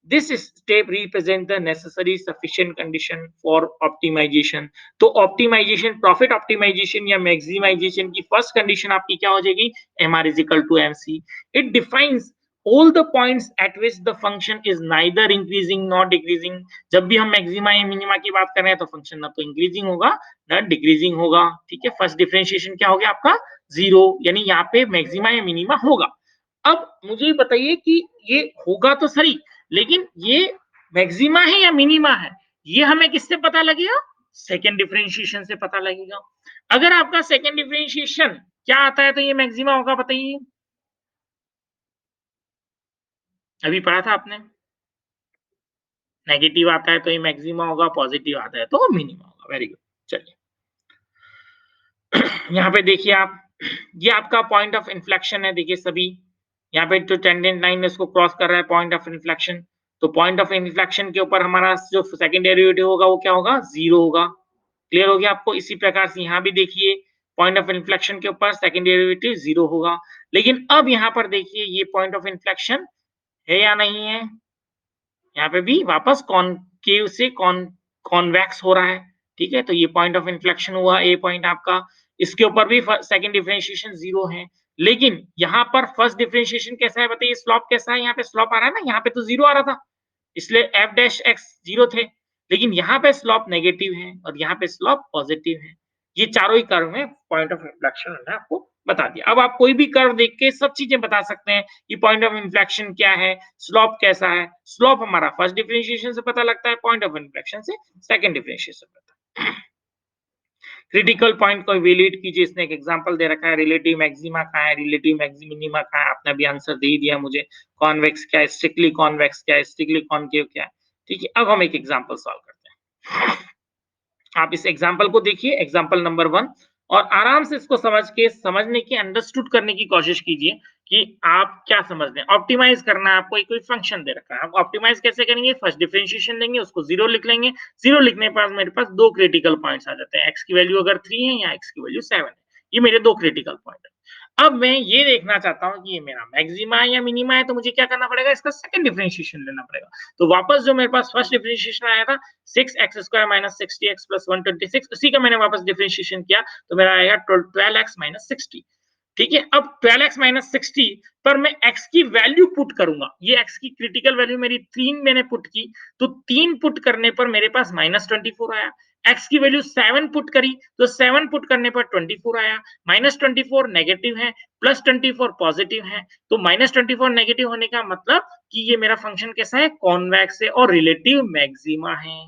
This step represent the necessary sufficient condition for optimization. तो ऑप्टिमाइजेशन, प्रॉफिट ऑप्टिमाइजेशन या मैक्सिमाइजेशन की फर्स्ट कंडीशन आपकी क्या हो जाएगी, M R is equal to M C. It defines all the points at which the function is neither increasing nor decreasing। जब भी हम मैक्सिमा या मिनिमा की बात कर रहे हैं तो फंक्शन ना तो इंक्रीजिंग होगा ना डिक्रीजिंग होगा, ठीक है। फर्स्ट डिफरेंशिएशन क्या हो गया आपका, जीरो, यानी यहाँ पे मैक्सिमा या मिनिमा होगा। अब मुझे बताइए कि ये होगा तो सही, लेकिन ये मैक्सिमा है या मिनिमा है, ये हमें किससे पता लगेगा, सेकंड डिफरेंशिएशन से पता लगेगा। अगर आपका सेकंड डिफरेंशिएशन क्या आता है तो ये मैक्सिमा होगा, बताइए। अभी पढ़ा था आपने, नेगेटिव आता है तो ये मैक्सिमा होगा, पॉजिटिव आता है तो मिनिमा होगा। Very good. चलिए यहाँ पे देखिए आप, ये आपका पॉइंट ऑफ इन्फ्लेक्शन है। देखिए सभी यहाँ पे जो टेंजेंट लाइन इसको क्रॉस कर रहा है, पॉइंट ऑफ इन्फ्लेक्शन। तो पॉइंट ऑफ इन्फ्लेक्शन के ऊपर हमारा जो सेकंड डेरिवेटिव होगा वो क्या होगा, जीरो होगा। क्लियर हो गया आपको? इसी प्रकार से यहाँ भी देखिए पॉइंट ऑफ इन्फ्लेक्शन के ऊपर सेकंड डेरिवेटिव 0 होगा। लेकिन अब यहाँ पर देखिए ये पॉइंट ऑफ इन्फ्लेक्शन है या नहीं है? यहाँ पे भी वापस कॉनकेव से कॉन्वेक्स हो रहा है, ठीक है? तो ये पॉइंट ऑफ इन्फ्लेक्शन हुआ ए पॉइंट आपका, इसके ऊपर भी सेकंड डिफरेंशिएशन 0 है। लेकिन यहाँ पर फर्स्ट डिफरेंशिएशन कैसा है बताइए? स्लोप कैसा है? यहाँ पे स्लोप आ रहा है ना, यहाँ पे तो 0 आ रहा था, इसलिए एफ डैश एक्स 0 थे। लेकिन यहाँ पे स्लोप नेगेटिव है और यहाँ पे स्लोप पॉजिटिव है। ये चारों ही कर्व में पॉइंट ऑफ इन्फ्लेक्शन मैंने आपको बता दिया। अब आप कोई भी कर्व देख के सब चीजें बता सकते हैं कि पॉइंट ऑफ इन्फ्लेक्शन क्या है, स्लोप कैसा है। स्लोप हमारा फर्स्ट डिफरेंशिएशन से पता लगता है, पॉइंट ऑफ इन्फ्लेक्शन से सेकंड डिफरेंशिएशन से पता है। क्रिटिकल पॉइंट को इवैल्यूएट कीजिए, इसने एक एग्जांपल दे रखा है, रिलेटिव मैक्सिमा कहाँ है, रिलेटिव मिनिमा कहाँ है, आपने भी आंसर दे ही दिया मुझे। कॉन्वेक्स क्या है, स्ट्रिक्टली कॉन्वेक्स क्या है, स्ट्रिक्टली कॉनकेव क्या है। ठीक है, अब हम एक एग्जांपल सॉल्व करते हैं। आप इस एग्जांपल को देखिए, एग्जांपल नंबर 1, और आराम से इसको समझने की, अंडरस्टूड करने की कोशिश कीजिए कि आप क्या समझ रहे हैं। ऑप्टिमाइज करना है आपको, एक कोई फंक्शन दे रखा है, आप ऑप्टिमाइज कैसे करेंगे? फर्स्ट डिफरेंशिएशन लेंगे, उसको 0 लिख लेंगे। 0 लिखने के बाद मेरे पास 2 क्रिटिकल पॉइंट्स आ जाते हैं, x की वैल्यू अगर 3 है या x की वैल्यू 7 है। ये मेरे 2 क्रिटिकल पॉइंट है। अब मैं ये देखना चाहता हूँ कि ये मेरा मैक्सिमा है या मिनिमा है, तो मुझे क्या करना पड़ेगा? इसका सेकंड डिफरेंशिएशन लेना पड़ेगा। तो वापस जो मेरे पास फर्स्ट डिफरेंशिएशन आया था 6x² माइनस 60x प्लस 126, उसी का मैंने वापस डिफरेंशिएशन किया, तो मेरा आएगा 12x माइनस 60। ठीक है, अब 12x माइनस 60 पर मैं x की वैल्यू पुट करूंगा। ये x की क्रिटिकल वैल्यू मेरी 3 मैंने पुट की, तो 3 पुट करने पर मेरे पास माइनस 24 आया। x की वैल्यू 7 पुट करी, तो 7 पुट करने पर 24 आया। माइनस 24 नेगेटिव है, प्लस 24 पॉजिटिव है। तो माइनस 24 नेगेटिव होने का मतलब कि ये मेरा फंक्शन कैसा है? कॉन्वेक्स है और रिलेटिव मैक्सिमा है।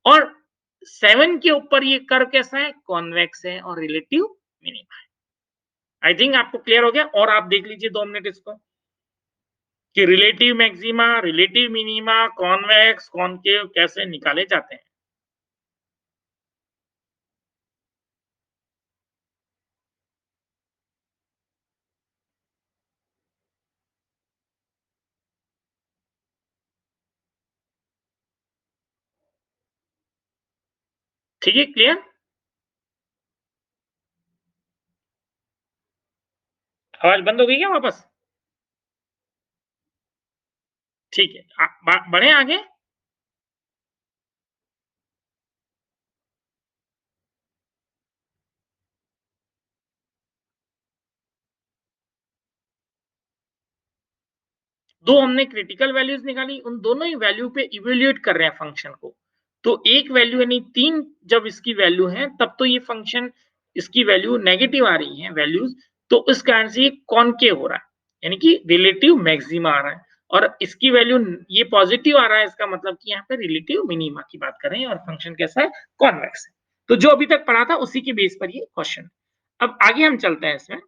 और 7 के ऊपर ये कर्व कैसा है? कॉन्वेक्स है और रिलेटिव मिनिमा है। आई थिंक आपको क्लियर हो गया। और आप देख लीजिए 2 मिनट इसको कि relative maxima, relative minima, convex, concave कैसे निकाले जाते हैं। ठीक है, क्लियर? आवाज बंद हो गई क्या वापस? ठीक है, बढ़े आगे। दो हमने क्रिटिकल वैल्यूज निकाली, उन दोनों ही वैल्यू पे इवेल्युएट कर रहे हैं फंक्शन को। तो एक वैल्यू यानी 3 जब इसकी वैल्यू है, तब तो ये फंक्शन इसकी वैल्यू नेगेटिव आ रही है वैल्यूज, तो इस कारण से ये कॉनकेव हो रहा है, यानी कि रिलेटिव मैक्सिमा आ रहा है। और इसकी वैल्यू ये पॉजिटिव आ रहा है, इसका मतलब कि यहाँ पे रिलेटिव मिनिमा की बात कर रहे हैं और फंक्शन कैसा है? कॉन्वेक्स है। तो जो अभी तक पढ़ा था उसी के बेस पर ये क्वेश्चन। अब आगे हम चलते हैं इसमें,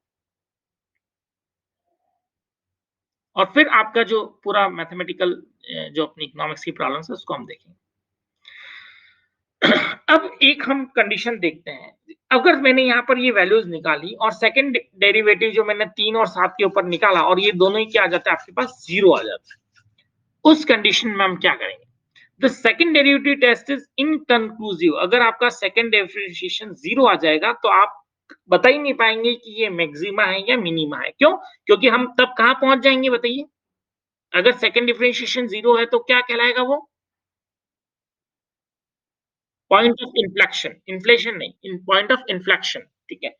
और फिर आपका जो पूरा मैथमेटिकल जो अपनी इकोनॉमिक्स की प्रॉब्लम्स है उसको हम देखेंगे। अब एक हम कंडीशन देखते हैं, अगर मैंने यहाँ पर ये वैल्यूज निकाली और सेकंड डेरिवेटिव जो मैंने 3 और 7 के ऊपर निकाला और ये दोनों ही क्या आ जाता है आपके पास? 0 आ जाता है। उस कंडीशन में हम क्या करेंगे? The second derivative test is inconclusive. अगर आपका सेकंड डिफरेंशिएशन 0 आ जाएगा तो आप बता ही नहीं पाएंगे कि ये मैक्सिमा है या मिनिमा है। क्यों? क्योंकि हम तब कहाँ पहुंच जाएंगे बताइए? अगर सेकंड डिफरेंशिएशन 0 है तो क्या कहलाएगा वो? पॉइंट ऑफ इन्फ्लेक्शन, इन्फ्लेशन नहीं, इन पॉइंट ऑफ इन्फ्लेक्शन, ठीक है?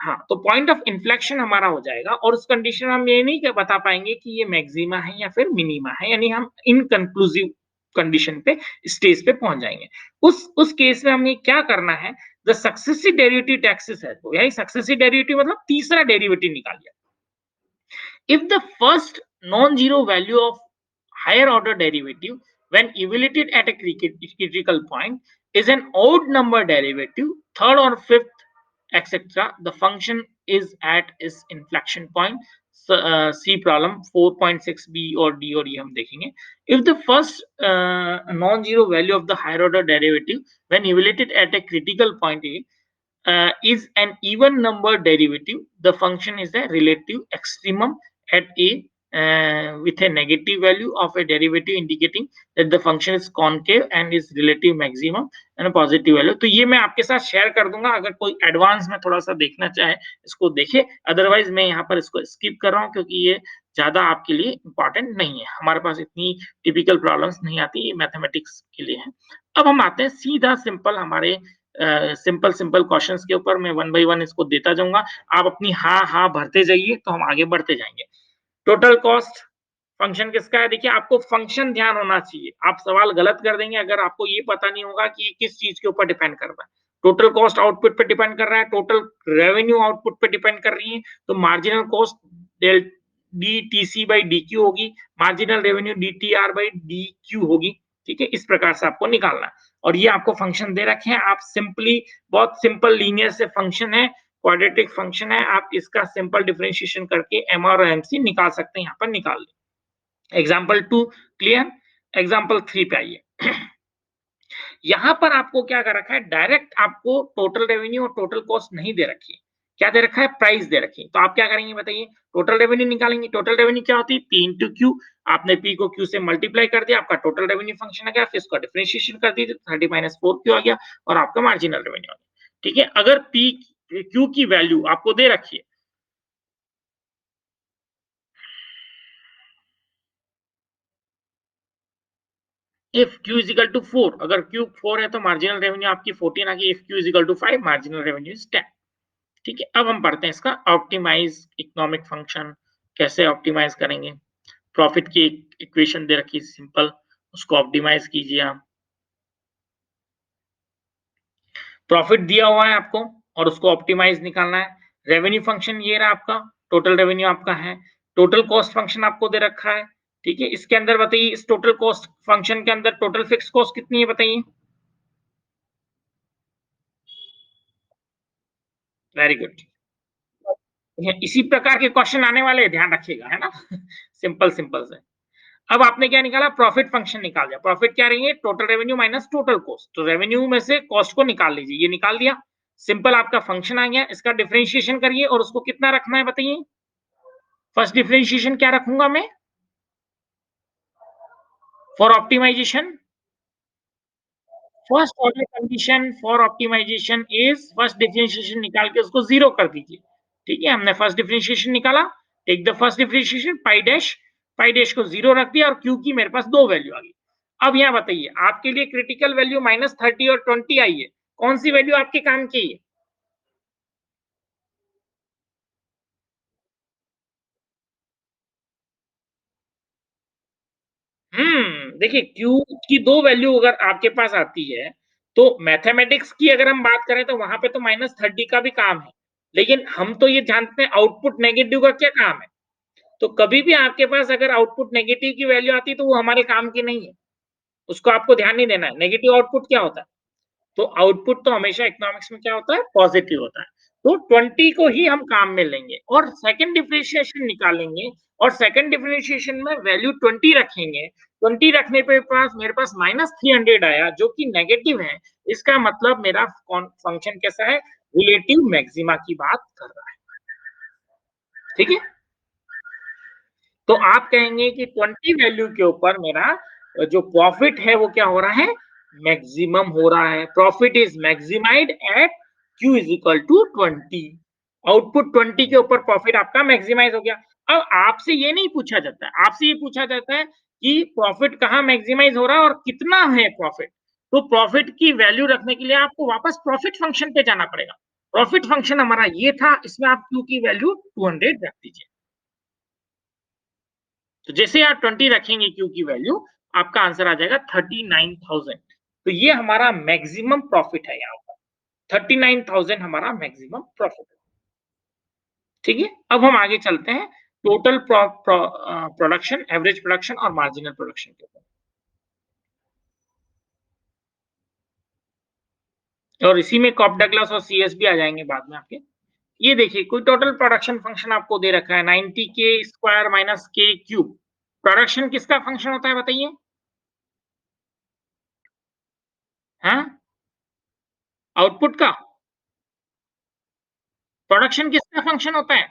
हाँ, तो पॉइंट ऑफ इन्फ्लेक्शन हमारा हो जाएगा और उस कंडीशन में हम ये नहीं क बता पाएँगे कि ये मैक्सिमा है या फिर मिनिमा है, यानी हम इनकन्क्लूसिव कंडीशन पे, स्टेज पे पहुँच जाएँगे। उस केस में हमें क्या करना है? द सक्सेसिव डेरिवेटिव टेक्स है, तो यही सक्सेसिव डेरिवेटिव मतलब तीसरा डेरिवेटिव निकालिए। If the first non-zero value of higher order derivative when evaluated at a critical point is an odd number derivative, third or fifth, etc., the function is at its inflection point. C problem 4.6b or D or E हम देखेंगे. If the first non-zero value of the higher order derivative when evaluated at a critical point A is an even number derivative, the function is a relative extremum at A with a negative value of a derivative indicating that the function is concave and is relative maximum and a positive value। तो ये मैं आपके साथ share कर दूंगा, अगर कोई advance में थोड़ा सा देखना चाहे इसको देखे, अदरवाइज मैं यहाँ पर इसको स्किप कर रहा हूँ क्योंकि ये ज्यादा आपके लिए इंपॉर्टेंट नहीं है, हमारे पास इतनी टिपिकल प्रॉब्लम्स नहीं आती, ये मैथमेटिक्स के लिए है। अब हम आते हैं सीधा सिंपल हमारे सिंपल सिंपल क्वेश्चंस के ऊपर, मैं वन बाय वन इसको देता जाऊंगा, आप अपनी हाँ हाँ भरते जाइए तो हम आगे बढ़ते जाएंगे। टोटल कॉस्ट फंक्शन किसका है? देखिए आपको फंक्शन ध्यान होना चाहिए, आप सवाल गलत कर देंगे अगर आपको ये पता नहीं होगा कि किस चीज के ऊपर डिपेंड कर रहा है। टोटल कॉस्ट आउटपुट पे डिपेंड कर रहा है, टोटल रेवेन्यू आउटपुट पे डिपेंड कर रही है, तो marginal cost del DTC by DQ होगी, marginal revenue DTR by DQ होगी। ठीक है, इस प्रकार से आपको निकालना है। और ये आपको फंक्शन दे रखे हैं, आप सिंपली बहुत सिंपल लीनियर से फंक्शन है, क्वाड्रेटिक फंक्शन है, आप इसका सिंपल डिफरेंशिएशन करके एम और एम सी निकाल सकते हैं, यहाँ पर निकाल लें। Example 2 clear. एग्जाम्पल 3 पे आइए। यहां पर आपको क्या कर रखा है, डायरेक्ट आपको टोटल रेवेन्यू और टोटल कॉस्ट नहीं दे रखी है, क्या दे रखा है, प्राइस दे रखी है। तो आप क्या करेंगे बताइए, टोटल रेवेन्यू निकालेंगे। टोटल रेवेन्यू क्या होती है, पी इंटू क्यू, आपने पी को क्यू से मल्टीप्लाई कर दिया, आपका टोटल रेवेन्यू फंक्शन आ गया, फिर इसका डिफरेंशिएशन कर दीजिए, 30 माइनस 4 क्यू आ गया और आपका मार्जिनल रेवेन्यू आ गया। ठीक है, अगर पी क्यू की वैल्यू आपको दे रखी है, if q is equal to 4, अगर q 4 है तो मार्जिनल रेवेन्यू आपकी 14 आ गई, if q is equal to 5 marginal revenue is 10। ठीक है, अब हम पढ़ते हैं इसका ऑप्टिमाइज इकोनॉमिक फंक्शन कैसे ऑप्टिमाइज करेंगे। प्रॉफिट की इक्वेशन दे रखी है सिंपल, उसको ऑप्टिमाइज कीजिए आप। प्रॉफिट दिया हुआ है आपको और उसको ऑप्टिमाइज निकालना है। रेवेन्यू फंक्शन ये रहा आपका, टोटल रेवेन्यू आपका है। टोटल कॉस्ट फंक्शन आपको दे रखा है। ठीक है, इसके अंदर बताइए, इस टोटल कॉस्ट फंक्शन के अंदर टोटल फिक्स कॉस्ट कितनी है बताइए। वेरी गुड, इसी प्रकार के क्वेश्चन आने वाले हैं, ध्यान रखिएगा, है ना। सिंपल सिंपल से। अब आपने क्या निकाला, प्रॉफिट फंक्शन निकाल दिया। प्रॉफिट क्या रही है, total revenue minus total cost, तो रेवेन्यू में से कॉस्ट को निकाल लीजिए, ये निकाल दिया। सिंपल आपका फंक्शन आ गया, इसका डिफरेंशिएशन करिए और उसको कितना रखना है बताइए। फर्स्ट डिफरेंशिएशन क्या रखूंगा मैं, for optimization, first order condition for optimization is first differentiation निकाल के उसको जीरो कर दीजिए। ठीक है, हमने फर्स्ट डिफरेंशिएशन निकाला, take the first differentiation pi dash को जीरो रख दिया और क्यू की मेरे पास दो वैल्यू आ गई। अब यहाँ बताइए, आपके लिए क्रिटिकल वैल्यू माइनस 30 और 20 आई है, कौन सी वैल्यू आपके काम की है। देखिए क्यू की दो वैल्यू अगर आपके पास आती है, तो मैथमेटिक्स की अगर हम बात करें तो वहां पे तो माइनस 30 का भी काम है, लेकिन हम तो ये जानते हैं आउटपुट नेगेटिव का क्या काम है। तो कभी भी आपके पास अगर आउटपुट नेगेटिव की वैल्यू आती है तो वो हमारे काम की नहीं है, उसको आपको ध्यान नहीं देना है। नेगेटिव आउटपुट क्या होता है, तो आउटपुट तो हमेशा इकोनॉमिक्स में क्या होता है, पॉजिटिव होता है। तो 20 को ही हम काम में लेंगे और सेकंड डिफरेंशिएशन निकालेंगे और सेकंड डिफरेंशिएशन में वैल्यू 20 रखेंगे। 20 रखने पे पास मेरे पास माइनस 300 आया जो कि नेगेटिव है, इसका मतलब मेरा फंक्शन कैसा है, रिलेटिव मैक्सिमा की बात कर रहा है। ठीक है, तो आप कहेंगे कि 20 वैल्यू के ऊपर मेरा जो प्रॉफिट है वो क्या हो रहा है, मैक्सिमम हो रहा है। Profit is maximised at Q is equal to 20। Output 20 के ऊपर प्रॉफिट आपका मैक्सिमाइज हो गया। अब आपसे ये नहीं पूछा जाता है, आपसे ये पूछा जाता है कि प्रॉफिट कहाँ मैक्सिमाइज हो रहा है और कितना है प्रॉफिट। तो प्रॉफिट की वैल्यू रखने के लिए आपको वापस प्रॉफिट फंक्शन पे जाना पड़ेगा। प्रॉफिट फंक्शन हमारा ये था, इसमें आप क्यू की वैल्यू 200 रख दीजिए। तो जैसे आप 20 रखेंगे क्यू की वैल्यू, आपका आंसर आ जाएगा 39,000। तो ये हमारा मैक्सिमम प्रॉफिट है यहाँ पर, 39,000 हमारा मैक्सिमम प्रॉफिट है। ठीक है, अब हम आगे चलते हैं टोटल प्रोडक्शन, एवरेज प्रोडक्शन और मार्जिनल प्रोडक्शन के ऊपर, और इसी में कॉप डगलस और सीएस भी आ जाएंगे बाद में आपके। ये देखिए, कोई टोटल प्रोडक्शन फंक्शन आपको दे रखा है 90 के स्क्वायर माइनस के क्यूब। प्रोडक्शन किसका फंक्शन होता है बताइए, हाँ, आउटपुट का। प्रोडक्शन किसका फंक्शन होता है,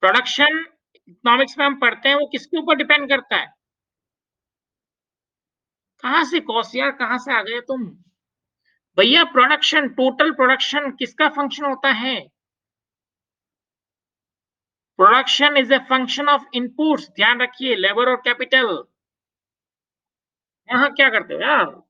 प्रोडक्शन इकोनॉमिक्स में हम पढ़ते हैं वो किसके ऊपर डिपेंड करता है? कहाँ से कॉस्ट यार, कहाँ से आ गए तुम? भैया प्रोडक्शन, टोटल प्रोडक्शन किसका फंक्शन होता है? Production is a function of inputs, ध्यान रखिए, लेबर और कैपिटल। यहाँ क्या करते हो यार?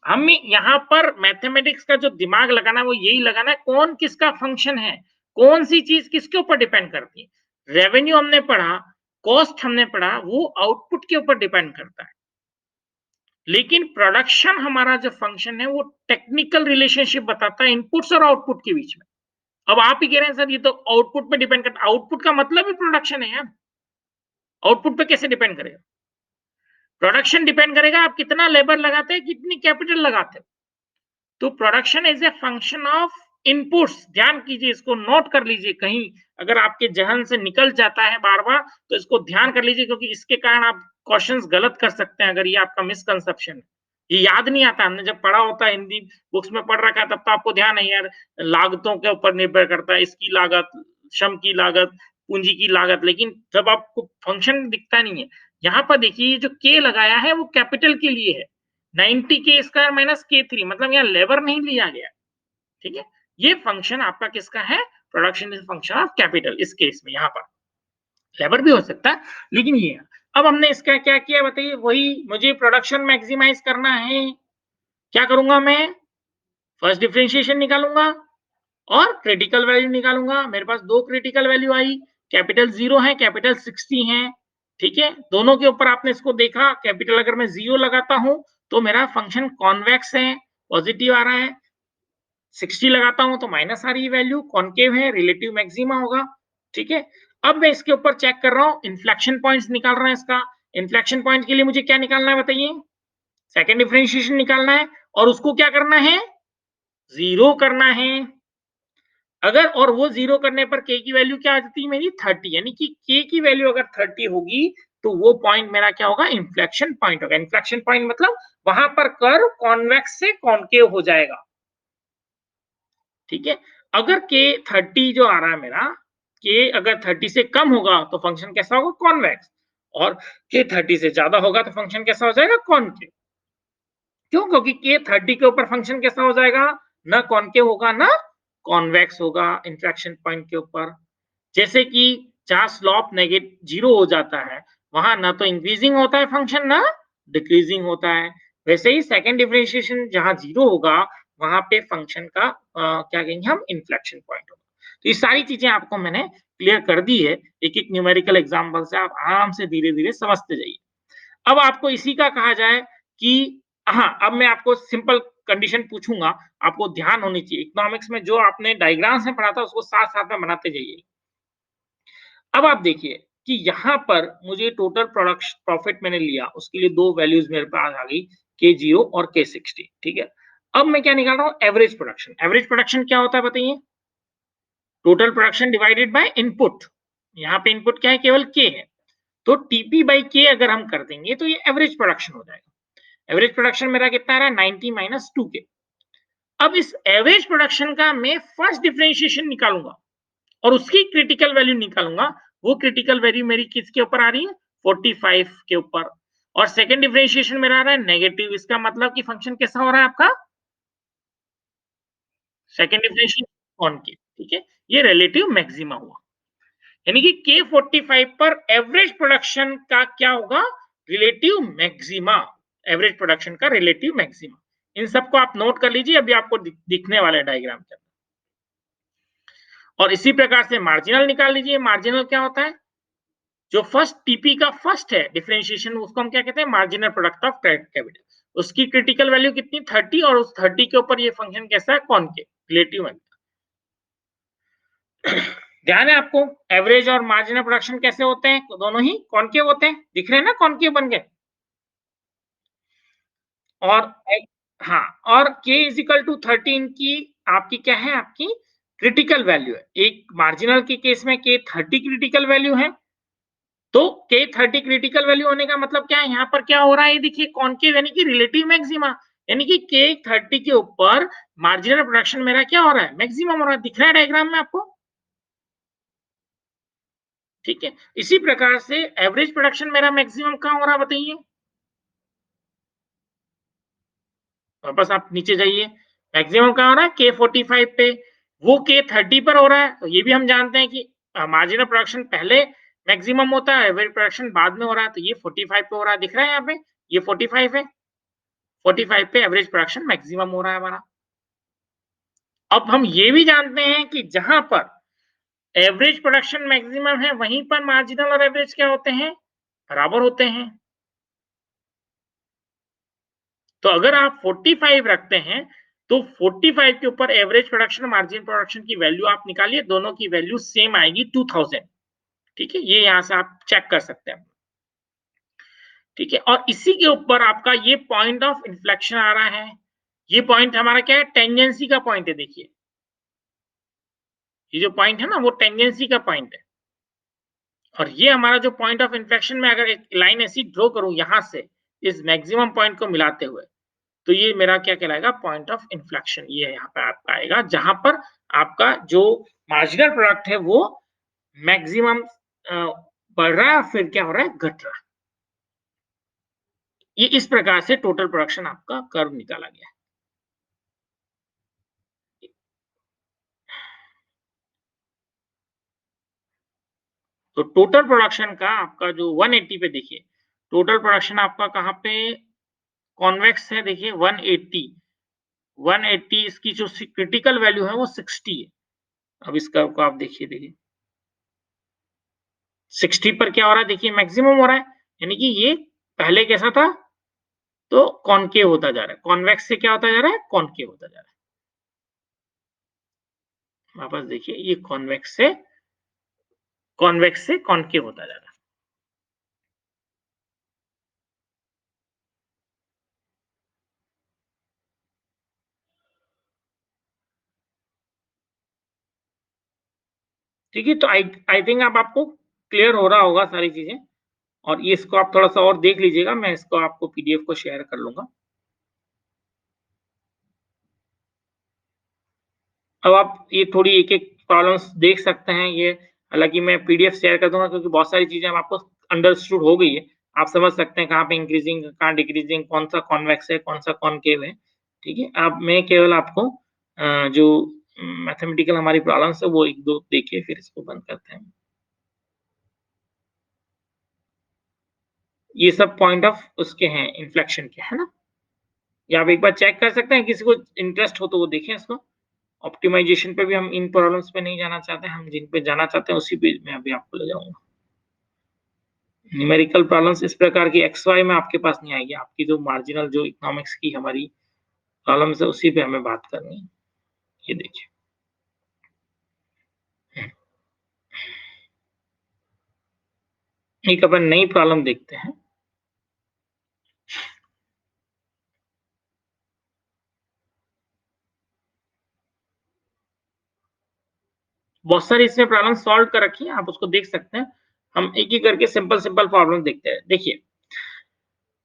हम यहाँ पर मैथमेटिक्स का जो दिमाग लगाना है वो यही लगाना है, कौन किसका फंक्शन है, कौन सी चीज किसके ऊपर डिपेंड करती है। रेवेन्यू हमने पढ़ा, कॉस्ट हमने पढ़ा, वो आउटपुट के ऊपर डिपेंड करता है। लेकिन प्रोडक्शन हमारा जो फंक्शन है वो टेक्निकल रिलेशनशिप बताता है इनपुट्स और आउटपुट के बीच में। अब आप ही कह रहे हैं सर ये तो आउटपुट पे डिपेंड करता है, आउटपुट का मतलब ही प्रोडक्शन है यार। आउटपुट पे कैसे डिपेंड करेगा? प्रोडक्शन डिपेंड करेगा आप कितना लेबर लगाते हैं, कितनी कैपिटल लगाते हो। तो production is a function of inputs, ध्यान कीजिए, इसको नोट कर लीजिए, कहीं अगर आपके जहन से निकल जाता है बार बार तो इसको ध्यान कर लीजिए, क्योंकि इसके कारण आप क्वेश्चंस गलत कर सकते हैं अगर ये आपका मिसकंसेप्शन है। ये याद नहीं आता, हमने जब पढ़ा होता है हिंदी बुक्स में पढ़ रखा है तब तो आपको ध्यान है यार, लागतों के ऊपर निर्भर करता है, इसकी लागत, श्रम की लागत, पूंजी की लागत, लेकिन जब आपको फंक्शन दिखता नहीं है। यहाँ पर देखिए ये जो के लगाया है वो कैपिटल के लिए है, 90 के स्क्वायर माइनस के थ्री, मतलब यहाँ लेबर नहीं लिया गया। ठीक है, ये फंक्शन आपका किसका है? Production is function of capital, इस केस में यहाँ पर लेबर भी हो सकता है, लेकिन ये है। अब हमने इसका क्या किया बताइए, वही मुझे प्रोडक्शन मैक्सिमाइज करना है, क्या करूंगा मैं? फर्स्ट डिफरेंशिएशन निकालूंगा और क्रिटिकल वैल्यू निकालूंगा। मेरे पास दो क्रिटिकल वैल्यू आई, कैपिटल 0 है, कैपिटल 60 है। ठीक है, दोनों के ऊपर आपने इसको देखा, कैपिटल अगर मैं 0 लगाता हूं तो मेरा फंक्शन कॉन्वेक्स है, पॉजिटिव आ रहा है। 60 लगाता हूं तो माइनस आ रही है वैल्यू, कॉन्केव है, रिलेटिव मैक्सिमा होगा। ठीक है, अब मैं इसके ऊपर चेक कर रहा हूं, इन्फ्लेक्शन पॉइंट्स निकाल रहा है इसका। इन्फ्लेक्शन पॉइंट के लिए मुझे क्या निकालना है बताइए? सेकंड डिफरेंशिएशन निकालना है, और उसको क्या करना है? जीरो करना है। अगर और वो जीरो करने पर के की वैल्यू क्या आ जाती है मेरी? 30, यानी कि के की वैल्यू अगर 30 होगी तो वो पॉइंट मेरा क्या होगा? इन्फ्लेक्शन पॉइंट होगा। इन्फ्लेक्शन पॉइंट मतलब वहां पर कर्व कॉन्वेक्स से कॉन्केव हो जाएगा। ठीक है, अगर के 30 जो आ रहा है मेरा, के अगर 30 से कम होगा तो फंक्शन कैसा होगा? कॉन्वेक्स। और के 30 से ज्यादा होगा तो फंक्शन कैसा हो जाएगा? कॉन्केव। क्यों? क्योंकि के 30 के ऊपर फंक्शन कैसा हो जाएगा? ना कॉन्केव होगा ना कॉन्वेक्स होगा इंफ्लेक्शन पॉइंट के ऊपर। जैसे कि जहां स्लोप नेगेटिव जीरो हो जाता है वहां ना तो इंक्रीजिंग होता है फंक्शन, ना डिक्रीजिंग होता है। वैसे ही सेकंड डिफरेंशिएशन जहां जीरो होगा वहां पे फंक्शन का क्या कहेंगे हम? इन्फ्लेक्शन पॉइंट होगा। तो ये सारी चीजें आपको मैंने क्लियर कर दी है, एक एक न्यूमेरिकल एग्जांपल से आप आराम से धीरे धीरे समझते जाइए। अब आपको इसी का कहा जाए कि हाँ, अब मैं आपको सिंपल कंडीशन पूछूंगा, आपको ध्यान होनी चाहिए, इकोनॉमिक्स में जो आपने डायग्राम्स में पढ़ा था उसको साथ साथ में बनाते जाइए। अब आप देखिए कि यहाँ पर मुझे टोटल प्रोडक्शन प्रॉफिट मैंने लिया, उसके लिए दो वैल्यूज मेरे पास आ गई, के जीरो और के 60। ठीक है, अब मैं क्या निकाल रहा हूँ? Average production. एवरेज प्रोडक्शन क्या होता है बताइए? Total production divided by input. यहाँ पे इनपुट क्या है? केवल के है। तो टीपी बाई के अगर हम कर देंगे तो ये एवरेज प्रोडक्शन हो जाएगा। एवरेज प्रोडक्शन मेरा कितना आ रहा है? 90 माइनस 2 के। अब इस एवरेज प्रोडक्शन का मैं फर्स्ट डिफरेंशिएशन निकालूंगा और उसकी क्रिटिकल वैल्यू निकालूंगा। वो क्रिटिकल वैल्यू मेरी किसके ऊपर आ रही है? 45 के ऊपर। और सेकंड डिफरेंशिएशन मेरा आ रहा है नेगेटिव, इसका मतलब कि फंक्शन कैसा हो रहा है आपका? सेकंड डिफरेंशिएशन ऑन के। ठीक है, ये रिलेटिव मैक्सिमा हुआ, यानी कि के 45 पर एवरेज प्रोडक्शन का क्या होगा? Relative maxima. एवरेज प्रोडक्शन का रिलेटिव मैक्सिमा। इन सबको आप नोट कर लीजिए, अभी आपको दिखने वाला है डायग्राम के अंदर। और इसी प्रकार से मार्जिनल निकाल लीजिए। मार्जिनल क्या होता है? जो फर्स्ट टीपी का फर्स्ट है डिफरेंशिएशन, उसको हम क्या कहते हैं? Marginal product of capital. उसकी क्रिटिकल वैल्यू कितनी? 30, और उस 30 के ऊपर ये फंक्शन कैसा है? Concave, relative. ध्यान है आपको? एवरेज और मार्जिनल प्रोडक्शन कैसे होते हैं? दोनों ही कॉनकेव होते हैं, दिख रहे हैं ना? कॉनकेव बन गए। और हाँ, और k इज इक्वल टू 13 की आपकी क्या है? आपकी क्रिटिकल वैल्यू है। एक मार्जिनल के केस में k 30 क्रिटिकल वैल्यू है, तो के 30 क्रिटिकल वैल्यू होने का मतलब क्या है? यहाँ पर क्या हो रहा है? देखिए कॉनकेव यानी कि रिलेटिव मैक्सिमा, यानी कि के 30 के ऊपर मार्जिनल प्रोडक्शन मेरा क्या हो रहा है? मैक्सिमम हो रहा है। दिख रहा है डायग्राम में आपको? ठीक है? इसी प्रकार से एवरेज प्रोडक्शन मेरा मैक्सिमम कहाँ हो रहा है बताइए? वापस आप नीचे जाइए, मैक्सिमम कहाँ हो रहा है? K45 पे, वो K30 पर हो रहा है, तो ये भी हम जानते हैं कि मार्जिनल प्रोडक्शन पहले मैक्सिमम होता है, एवरेज प्रोडक्शन बाद में हो रहा है, तो ये 45 पे हो रहा है, दिख रहा है यहाँ पे? ये 45 है, 45 पे एवरेज प्रोडक्शन मैक्सिमम हो रहा है हमारा। अब हम ये भी जानते हैं कि जहाँ पर एवरेज प्रोडक्शन मैक्सिमम है, वहीं पर मार्जिनल और एवरेज क्या होते हैं? बराबर होते हैं। तो अगर आप 45 रखते हैं, तो 45 के ऊपर एवरेज प्रोडक्शन, मार्जिन प्रोडक्शन की वैल्यू आप निकालिए, दोनों की वैल्यू सेम आएगी 2000, ठीक है? ये यहाँ से आप चेक कर सकते हैं, ठीक है? और इसी के ऊपर आपका ये पॉइंट ऑफ इन्फ्लेक्शन आ रहा है। ये पॉइंट हमारा क्या है? टेंजेंसी का पॉइंट है, देखिए। ये जो पॉइंट है ना, वो टेंजेंसी का पॉइंट है। और ये हमारा जो पॉइंट ऑफ इन्फ्लेक्शन में अगर एक लाइन ऐसी ड्रॉ करूँ यहाँ से, इस मैक्सिमम पॉइंट को मिलाते हुए, तो ये मेरा क्या कहलाएगा? Point of inflection. ये यहाँ पे आपका आएगा, जहाँ पर आपका जो मार्जिनल प्रोडक्ट है वो मैक्सिमम बढ़ रहा है, फिर क्या हो रहा है? घट रहा है। ये इस प्रकार से टोटल प्रोडक्शन आपका कर्व निकाला गया है। तो टोटल प्रोडक्शन का आपका जो 180 पे देखिए, टोटल प्रोडक्शन आपका कहाँ पे कॉन्वेक्स है? देखिए 180, 180 इसकी जो क्रिटिकल वैल्यू है वो 60 है। अब इस कर्व को आप देखिए 60 पर क्या हो रहा है? देखिए मैक्सिमम हो रहा है, यानी कि ये पहले कैसा था? तो कॉनकेव होता जा रहा है, कॉन्वेक्स से क्या होता जा रहा है? कॉनकेव होता जा रहा है। वापस देखिए, ये कॉन्वेक्स से कॉनकेव होता जा रहा है। ठीक है, तो आई आई थिंक अब आपको क्लियर हो रहा होगा सारी चीजें, और ये इसको आप थोड़ा सा और देख लीजिएगा, मैं इसको आपको पीडीएफ को शेयर कर लूंगा। अब आप ये थोड़ी एक-एक प्रॉब्लम्स देख सकते हैं, ये हालाँकि मैं पीडीएफ शेयर कर दूँगा, क्योंकि बहुत सारी चीज़ें अब आपको अंडरस्टूड हो गई है। आप समझ सकते हैं कहाँ पे इंक्रीज़िंग, कहाँ डिक्रीज़िंग, कौन-सा कॉन्वेक्स है, कौन-सा कॉनकेव है, ठीक है? अब मैं केवल आपको जो मैथमेटिकल हमारी प्रॉब्लम्स है वो 1-2 देखिए, फिर इसको बंद करते हैं। ये सब पॉइंट ऑफ उसके हैं, इन्फ्लेक्शन के, है ना? ये आप एक बार चेक कर सकते हैं, किसी को इंटरेस्ट हो तो वो देखें इसको। ऑप्टिमाइज़ेशन पे भी हम इन प्रॉब्लम्स पे नहीं जाना चाहते हैं, हम जिन पे जाना चाहते हैं उसी पे मैं अभी आपको ले जाऊँगा। न्यूमेरिकल प्रॉब्लम्स इस प्रकार की एक्स वाई में आपके पास नहीं आएगी, आपकी जो मार्जिनल जो इकोनॉमिक्स की हमारी प्रॉब्लम्स है उसी पे हमें बात करनी है। ये देखिए। एक अपन नई प्रॉब्लम देखते हैं। बहुत सारी इसमें प्रॉब्लम सॉल्व कर रखी है, आप उसको देख सकते हैं। हम एक-एक करके सिंपल-सिंपल प्रॉब्लम देखते हैं। देखिए,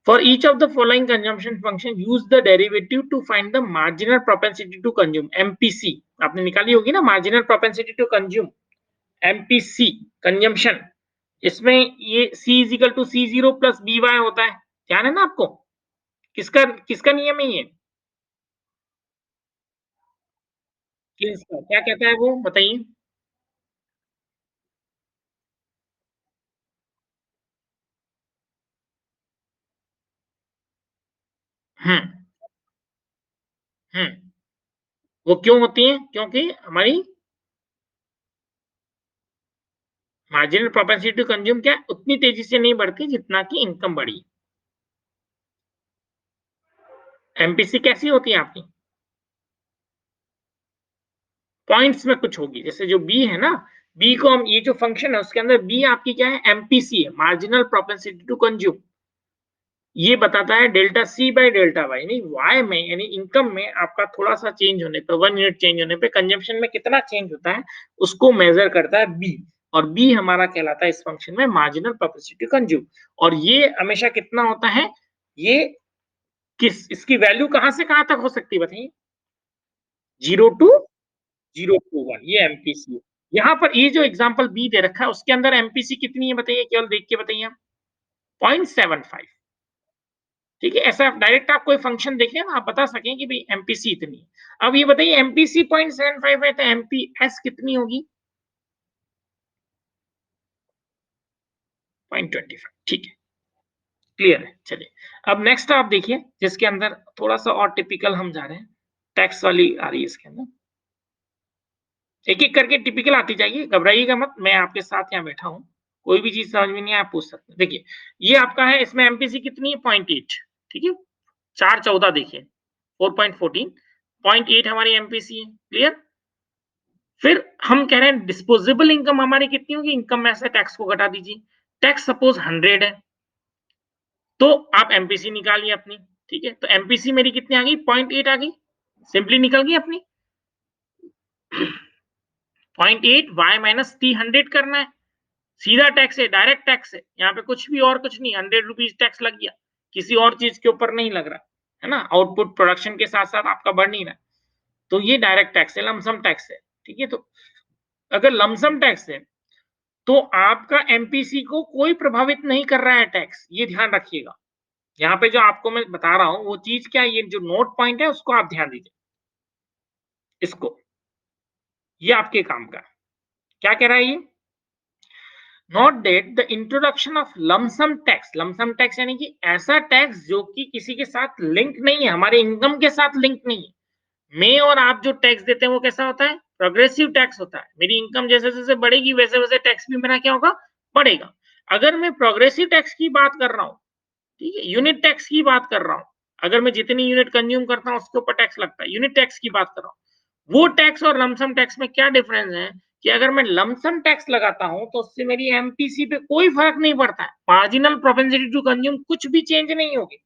for each of the following consumption function use the derivative to find the marginal propensity to consume, MPC. आपने निकाली होगी ना, marginal propensity to consume, MPC, consumption. इसमें ये C is equal to C0 plus BY होता है। ध्यान है ना आपको? किसका किसका नियम है ये? किसका? क्या कहता है वो? बताइए? हुँ, हुँ। वो क्यों होती है? क्योंकि हमारी मार्जिनल प्रोपेंसिटी टू कंज्यूम क्या है? उतनी तेज़ी से नहीं बढ़ती जितना कि इनकम बढ़ी। एमपीसी कैसी होती है आपकी? पॉइंट्स में कुछ होगी। जैसे जो बी है ना, बी को हम, ये जो फंक्शन है उसके अंदर बी आपकी क्या है? एमपीसी है, मार्जिनल प्रोपेंसिटी टू कंज्यूम। ये बताता है delta C by delta Y, यानी वाई में, यानी इनकम में आपका थोड़ा सा चेंज होने पे, 1 यूनिट चेंज होने पे कंजम्पशन में कितना चेंज होता है, उसको मेजर करता है बी। और बी हमारा कहलाता है इस फंक्शन में मार्जिनल प्रोपेंसिटी टू कंज्यूम। और ये हमेशा कितना होता है? ये किस, इसकी वैल्यू कहां से कहां तक हो सकती है बताइए? 0 टू 0 टू 1, ये एमपीसी है। यहाँ पर ये जो एग्जांपल बी दे रखा है उसके अंदर एमपीसी कितनी है बताइए, केवल देख के बताइए आप। 0.75। ठीक है, ऐसा डायरेक्ट आप कोई फंक्शन देखें ना, आप बता सकें कि भाई एमपीसी इतनी है। अब ये बताइए एमपीसी 0.75 है तो एमपीएस कितनी होगी? 0.25। ठीक है, क्लियर है। चलिए, अब नेक्स्ट आप देखिए जिसके अंदर थोड़ा-सा और टिपिकल हम जा रहे हैं, टैक्स वाली आ रही है इसके अंदर। एक-एक करके टिपिकल आती जाइए, घबराइएगा मत, मैं आपके साथ यहाँ बैठा हूँ। कोई भी चीज़ समझ में नहीं आए आप पूछ सकते हैं। देखिए, ये आपका है, इसमें एमपीसी कितनी है? 0.8। ठीक है? 4-14 देखिए, 4.14, 0.8 हमारी एमपीसी है, क्लियर? फिर हम कह रहे हैं डिस्पोजेबल इनकम हमारी कितनी होगी? इनकम में से टैक्स को घटा दीजिए। टैक्स सपोज़ 100 है, तो आप एमपीसी निकालिए अपनी, ठीक है? तो एमपीसी मेरी कितनी आ गई? 0.8 आ गई, सिंपली निकल गई अपनी। 0.8 वाई माइनस टी 100 करना है, सीधा टैक्स है, डायरेक्ट टैक्स है, यहाँ पे कुछ भी और कुछ नहीं, 100 रुपीज़ टैक्स लग गया, किसी और चीज़ के ऊपर नहीं लग रहा, है ना? आउटपुट प्रोडक्शन के साथ-साथ आपका बढ़ नहीं रहा, तो ये डायरेक्ट टैक्स है, लमसम टैक्स है, ठीक है? तो अगर लमसम टैक्स है, तो आपका एमपीसी को कोई प्रभावित नहीं कर रहा है टैक्स, ये ध्यान रखिएगा। यहाँ पे जो आपको मैं बता रहा हूँ, वो चीज़ क्या है, ये जो नोट पॉइंट है, उसको आप ध्यान दीजिए, इसको, ये आपके काम का है। क्या कह रहा है ये? Not that the introduction of lump sum tax यानी कि ऐसा टैक्स जो कि किसी के साथ लिंक नहीं है, हमारे इनकम के साथ लिंक नहीं है। मैं और आप जो टैक्स देते हैं वो कैसा होता है? प्रोग्रेसिव टैक्स होता है। मेरी इनकम जैसे-जैसे बढ़ेगी वैसे-वैसे टैक्स भी मेरा क्या होगा? बढ़ेगा। अगर मैं प्रोग्रेसिव टैक्स की बात कर रहा हूँ, ठीक है? यूनिट टैक्स की बात कर रहा हूँ। अगर मैं जितनी यूनिट कंज्यूम करता हूँ उसके ऊपर टैक्स लगता है, यूनिट टैक्स की बात कर रहा हूँ। वो टैक्स और लमसम टैक्स में क्या डिफरेंस है कि अगर मैं लमसम टैक्स लगाता हूँ तो उससे मेरी एमपीसी पे कोई फ़र्क नहीं पड़ता है। मार्जिनल प्रोपेंसिटी टू कंज्यूम कुछ भी चेंज नहीं होगी।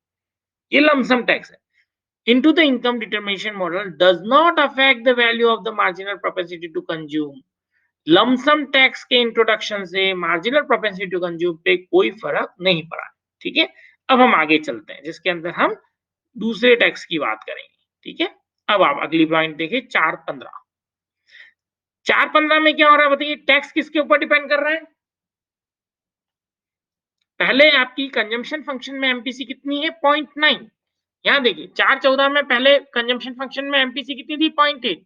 ये लमसम टैक्स है। Into the income determination model does not affect the value of the marginal propensity to consume. Lump sum tax के इंट्रोडक्शन से मार्जिनल प्रोपेंसिटी टू कंज्यूम पे कोई फर्क नहीं पड़ा। ठीक है, अब हम आगे चलते हैं जिसके अंदर हम दूसरे टैक्स की बात करेंगे। ठीक है, अब आप अगली पॉइंट देखिए 4.15। 4.15 में क्या हो रहा है बताइए? टैक्स किसके ऊपर डिपेंड कर रहा है? पहले आपकी कंजम्पशन फंक्शन में एमपीसी कितनी है? 0.9। यहाँ देखिए 4.14 में पहले कंजम्पशन फंक्शन में एमपीसी कितनी थी? 0.8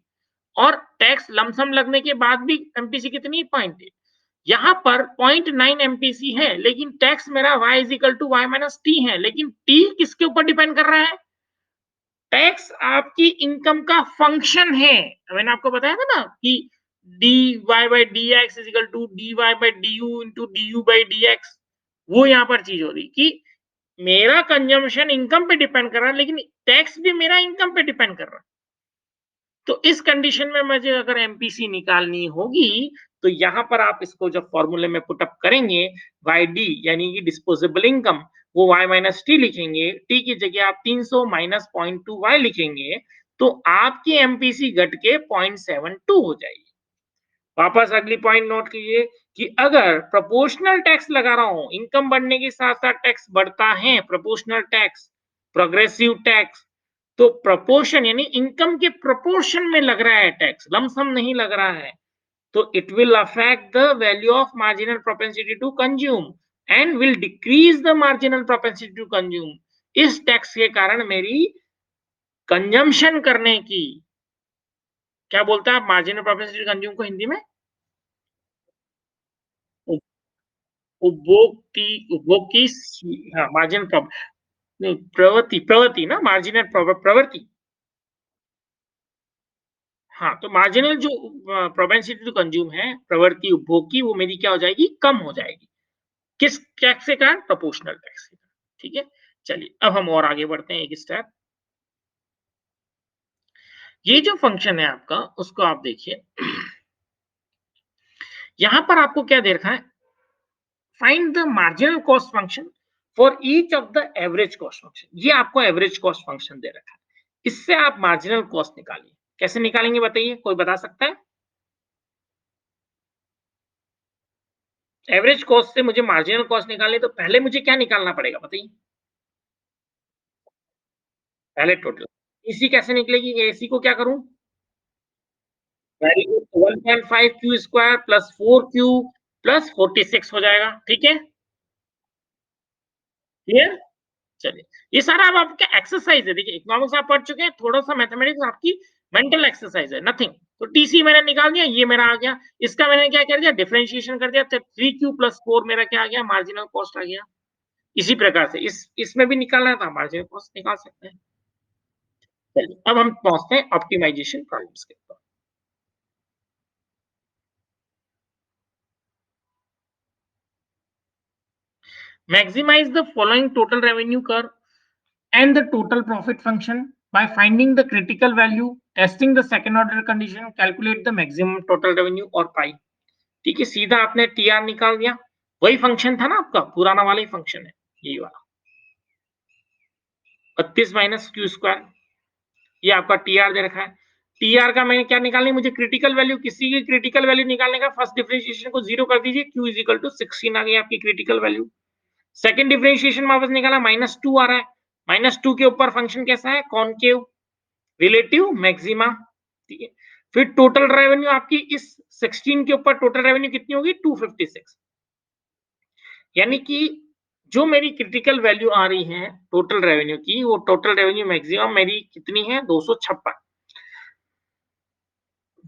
और टैक्स लमसम लगने के बाद भी एमपीसी कितनी? 0.8। यहाँ पर 0.9 एमपीसी है, लेकिन टैक्स मेरा y is equal to y minus T है, लेकिन टी किसके ऊपर डिपेंड कर रहा है? टैक्स आपकी इनकम का फंक्शन है। मैंने आपको बताया था ना कि dy by dx is equal to dy by du into du by dx। वो यहाँ पर चीज हो रही कि मेरा कंजम्पशन इनकम पे डिपेंड कर रहा है, लेकिन टैक्स भी मेरा इनकम पे डिपेंड कर रहा है। तो इस कंडीशन में मुझे अगर एमपीसी निकालनी होगी, तो यहाँ पर आप इसको जब फॉर्मूले में पुट अप करेंगे, YD यानी कि डिस्पोजेबल इनकम, वो Y माइनस T लिखेंगे, T की जगह आप 300 माइनस 0.2 Y लिखेंगे, तो आपकी एमपीसी घट के 0.72 हो जाएगी। वापस अगली पॉइंट नोट कीजिए कि अगर प्रोपोर्शनल टैक्स लगा रहा हूं, इनकम बढ़ने के साथ साथ टैक्स बढ़ता है, प्रोपोर्शनल टैक्स, प्रोग्रेसिव टैक्स, तो प्रोपोर्शन यानी इनकम के प्रोपोर्शन में लग रहा है टैक्स, लमसम नहीं लग रहा है, तो it will affect the value of marginal propensity to consume and will decrease the marginal propensity to consume. इस टैक्स के कारण मेरी कंजम्पशन करने की, क्या बोलता है मार्जिनल प्रोपेंसिटी टू कंज्यूम को हिंदी में? उपभोग की, उपभोग की हाँ, मार्जिनल नहीं, प्रवृत्ति, प्रवृत्ति ना, मार्जिनल प्रवृत्ति। हाँ, तो मार्जिनल जो प्रोपेंसिटी टू कंज्यूम है, प्रवृत्ति उपभोग की, वो मेरी क्या हो जाएगी? कम हो जाएगी। किस टैक्स के कारण? प्रोपोर्शनल टैक्स के कारण। ठीक है? चलिए, अब हम और आगे बढ़ते हैं एक स्टेप। ये जो फंक्शन है आपका, उसको आप देखिए। यहाँ पर आपको क्या दे रखा है? Find the marginal cost function for each of the average cost function. ये आपको एवरेज कॉस्ट फंक्शन दे रखा है। इससे आप मार्जिनल कॉस्ट निकालिए। कैसे निकालेंगे बताइए? कोई बता सकता है? एवरेज कॉस्ट से मुझे मार्जिनल कॉस्ट निकालनी, तो पहले मुझे क्या निकालना पड़ेगा बताइए? पहले टोटल। एसी कैसे निकलेगी? एसी को क्या करूं? Very good 1.5 Q square plus 4 Q plus 46 हो जाएगा, ठीक है? क्लियर? चलिए, ये सारा अब आपका एक्सरसाइज़ है। देखिए इकोनॉमिक्स आप पढ़ चुके हैं, थोड़ा-सा मैथमेटिक्स आपकी मेंटल एक्सरसाइज़ है, नथिंग। तो टीसी मैंने निकाल दिया, ये मेरा आ गया। इसका मैंने क्या कर दिया, डिफरेंशिएशन कर दिया, तो 3q + 4 मेरा क्या आ गया, मार्जिनल कॉस्ट आ गया। इसी प्रकार से इसमें भी निकालना था, मार्जिनल कॉस्ट निकाल सकते हैं। चलिए, अब हम पहुँचते हैं ऑप्टिमाइज़ेशन प्रॉब्लम्स के ऊपर। Maximise the following total revenue curve and the total profit function by finding the critical value, testing the second order condition, calculate the maximum total revenue और पाई। ठीक है, सीधा आपने टीआर निकाल दिया। वही फंक्शन था ना आपका, पुराना वाला ही फंक्शन है, यही वाला 32 माइनस क्यू स्क्वायर, ये आपका टीआर दे रखा है। टीआर का मैंने क्या निकालनी है, मुझे क्रिटिकल वैल्यू, किसी की क्रिटिकल वैल्यू निकालने का, फर्स्ट डिफरेंशिएशन को 0 कर दीजिए, q इज इक्वल टू 16 आ गई आपकी क्रिटिकल वैल्यू। सेकंड डिफरेंशिएशन वापस निकाला, -2 आ रहा है। -2 के ऊपर फंक्शन कैसा है, कॉनकेव, रिलेटिव मैक्सिमा, ठीक है। फिर टोटल रेवेन्यू आपकी इस 16 के ऊपर टोटल रेवेन्यू कितनी होगी, 256, यानी कि जो मेरी क्रिटिकल वैल्यू आ रही है टोटल रेवेन्यू की, वो टोटल रेवेन्यू मैक्सिमम मेरी कितनी है, 256।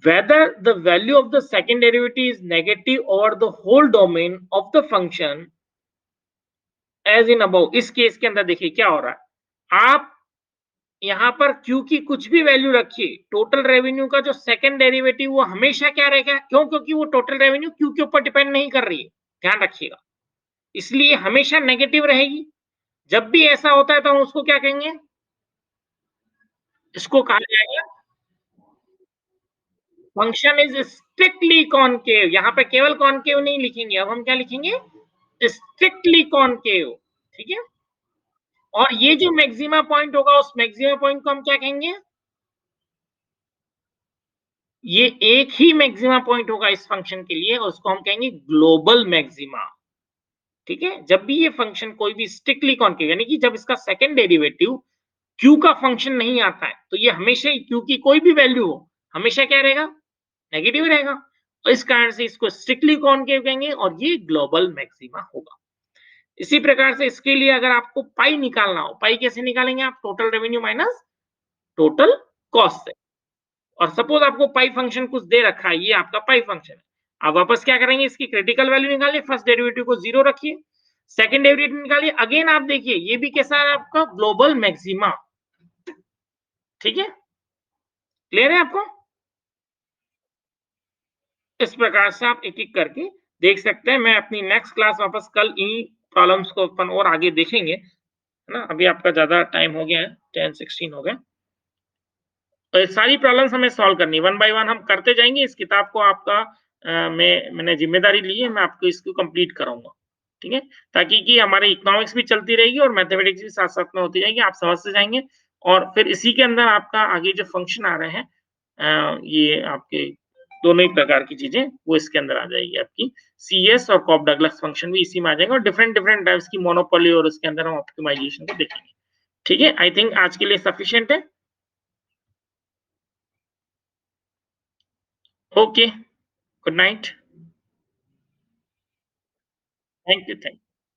whether the value of the second derivative is negative over the whole domain of the function as in above। इस केस के अंदर देखिए क्या हो रहा है, आप यहाँ पर Q की कुछ भी वैल्यू रखिए, टोटल रेवेन्यू का जो सेकंड डेरिवेटिव वो हमेशा क्या रहेगा, क्यों, क्योंकि वो टोटल रेवेन्यू Q के ऊपर डिपेंड नहीं कर रही है, ध्यान रखिएगा, इसलिए हमेशा नेगेटिव रहेगी। जब भी ऐसा होता है तो हम उसको क्या कहेंगे, इसको कहा जाएगा फंक्शन इज स्ट्रिक्टली कॉनकेव। यहाँ पे केवल कॉनकेव नहीं लिखेंगे, अब हम क्या लिखेंगे, स्ट्रिक्टली कॉनकेव, ठीक है। और ये जो मैक्सिमा पॉइंट होगा, उस मैक्सिमा पॉइंट को हम क्या कहेंगे, ये एक ही मैक्सिमा पॉइंट होगा इस फंक्शन के लिए, और उसको हम कहेंगे ग्लोबल मैक्सिमा, ठीक है। जब भी ये फंक्शन कोई भी स्ट्रिक्टली कॉन्केव, यानी कि जब इसका सेकंड डेरिवेटिव क्यू का फंक्शन नहीं आता है, तो ये हमेशा ही क्यू की कोई भी वैल्यू हो, हमेशा क्या रहेगा, नेगेटिव रहेगा। और इस कारण से इसको स्ट्रिक्टली कॉन्केव कहेंगे और ये ग्लोबल मैक्सिमा होगा। इसी प्रकार से इसके लिए अगर आपको पाई निकालना हो, पाई कैसे निकालेंगे आप, total revenue minus total cost से। और सपोज आपको पाई फंक्शन कुछ दे रखा है, ये आपका पाई फंक्शन है। आप वापस क्या करेंगे, इसकी क्रिटिकल वैल्यू निकालिए, फर्स्ट डेरिवेटिव को 0 रखिए, सेकंड डेरिवेटिव निकालिए, अगेन आप देखिए ये भी कैसा है आपका, ग्लोबल मैक्सिमा, ठीक है। क्लियर है आपको? इस प्रकार से आप एक-एक करके देख सकते हैं। मैं अपनी नेक्स्ट क्लास वापस कल इन्हीं प्रॉब्लम्स को अपन और आगे देखेंगे, है ना? अभी आपका ज़्यादा टाइम हो गया है, 10:16 हो गए। तो ये सारी प्रॉब्लम्स हमें सॉल्व करनी है, वन बाय वन हम करते जाएँगे। इस किताब को आपका मैंने ज़िम्मेदारी ली है, मैं आपको इसको कंप्लीट कराऊँगा, ठीक है? ताकि कि हमारी इकोनॉमिक्स भी चलती रहेगी और मैथमेटिक्स भी साथ-साथ में होती जाएगी, आप समझते जाएँगे। और फिर इसी के अंदर आपका आगे जो फंक्शन आ रहे हैं, ये आपके दोनों ही प्रकार की चीज़ें, वो इसके अंदर आ जाएगी आपकी। सीएस और कॉप डगलस फंक्शन भी इसी में आ जाएगा, और डिफरेंट डिफरेंट टाइप्स की मोनोपोली, और उसके अंदर हम ऑप्टिमाइज़ेशन को देखेंगे। ठीक है? आई थिंक आज के लिए सफिशिएंट है। Okay, good night. Thank you, thank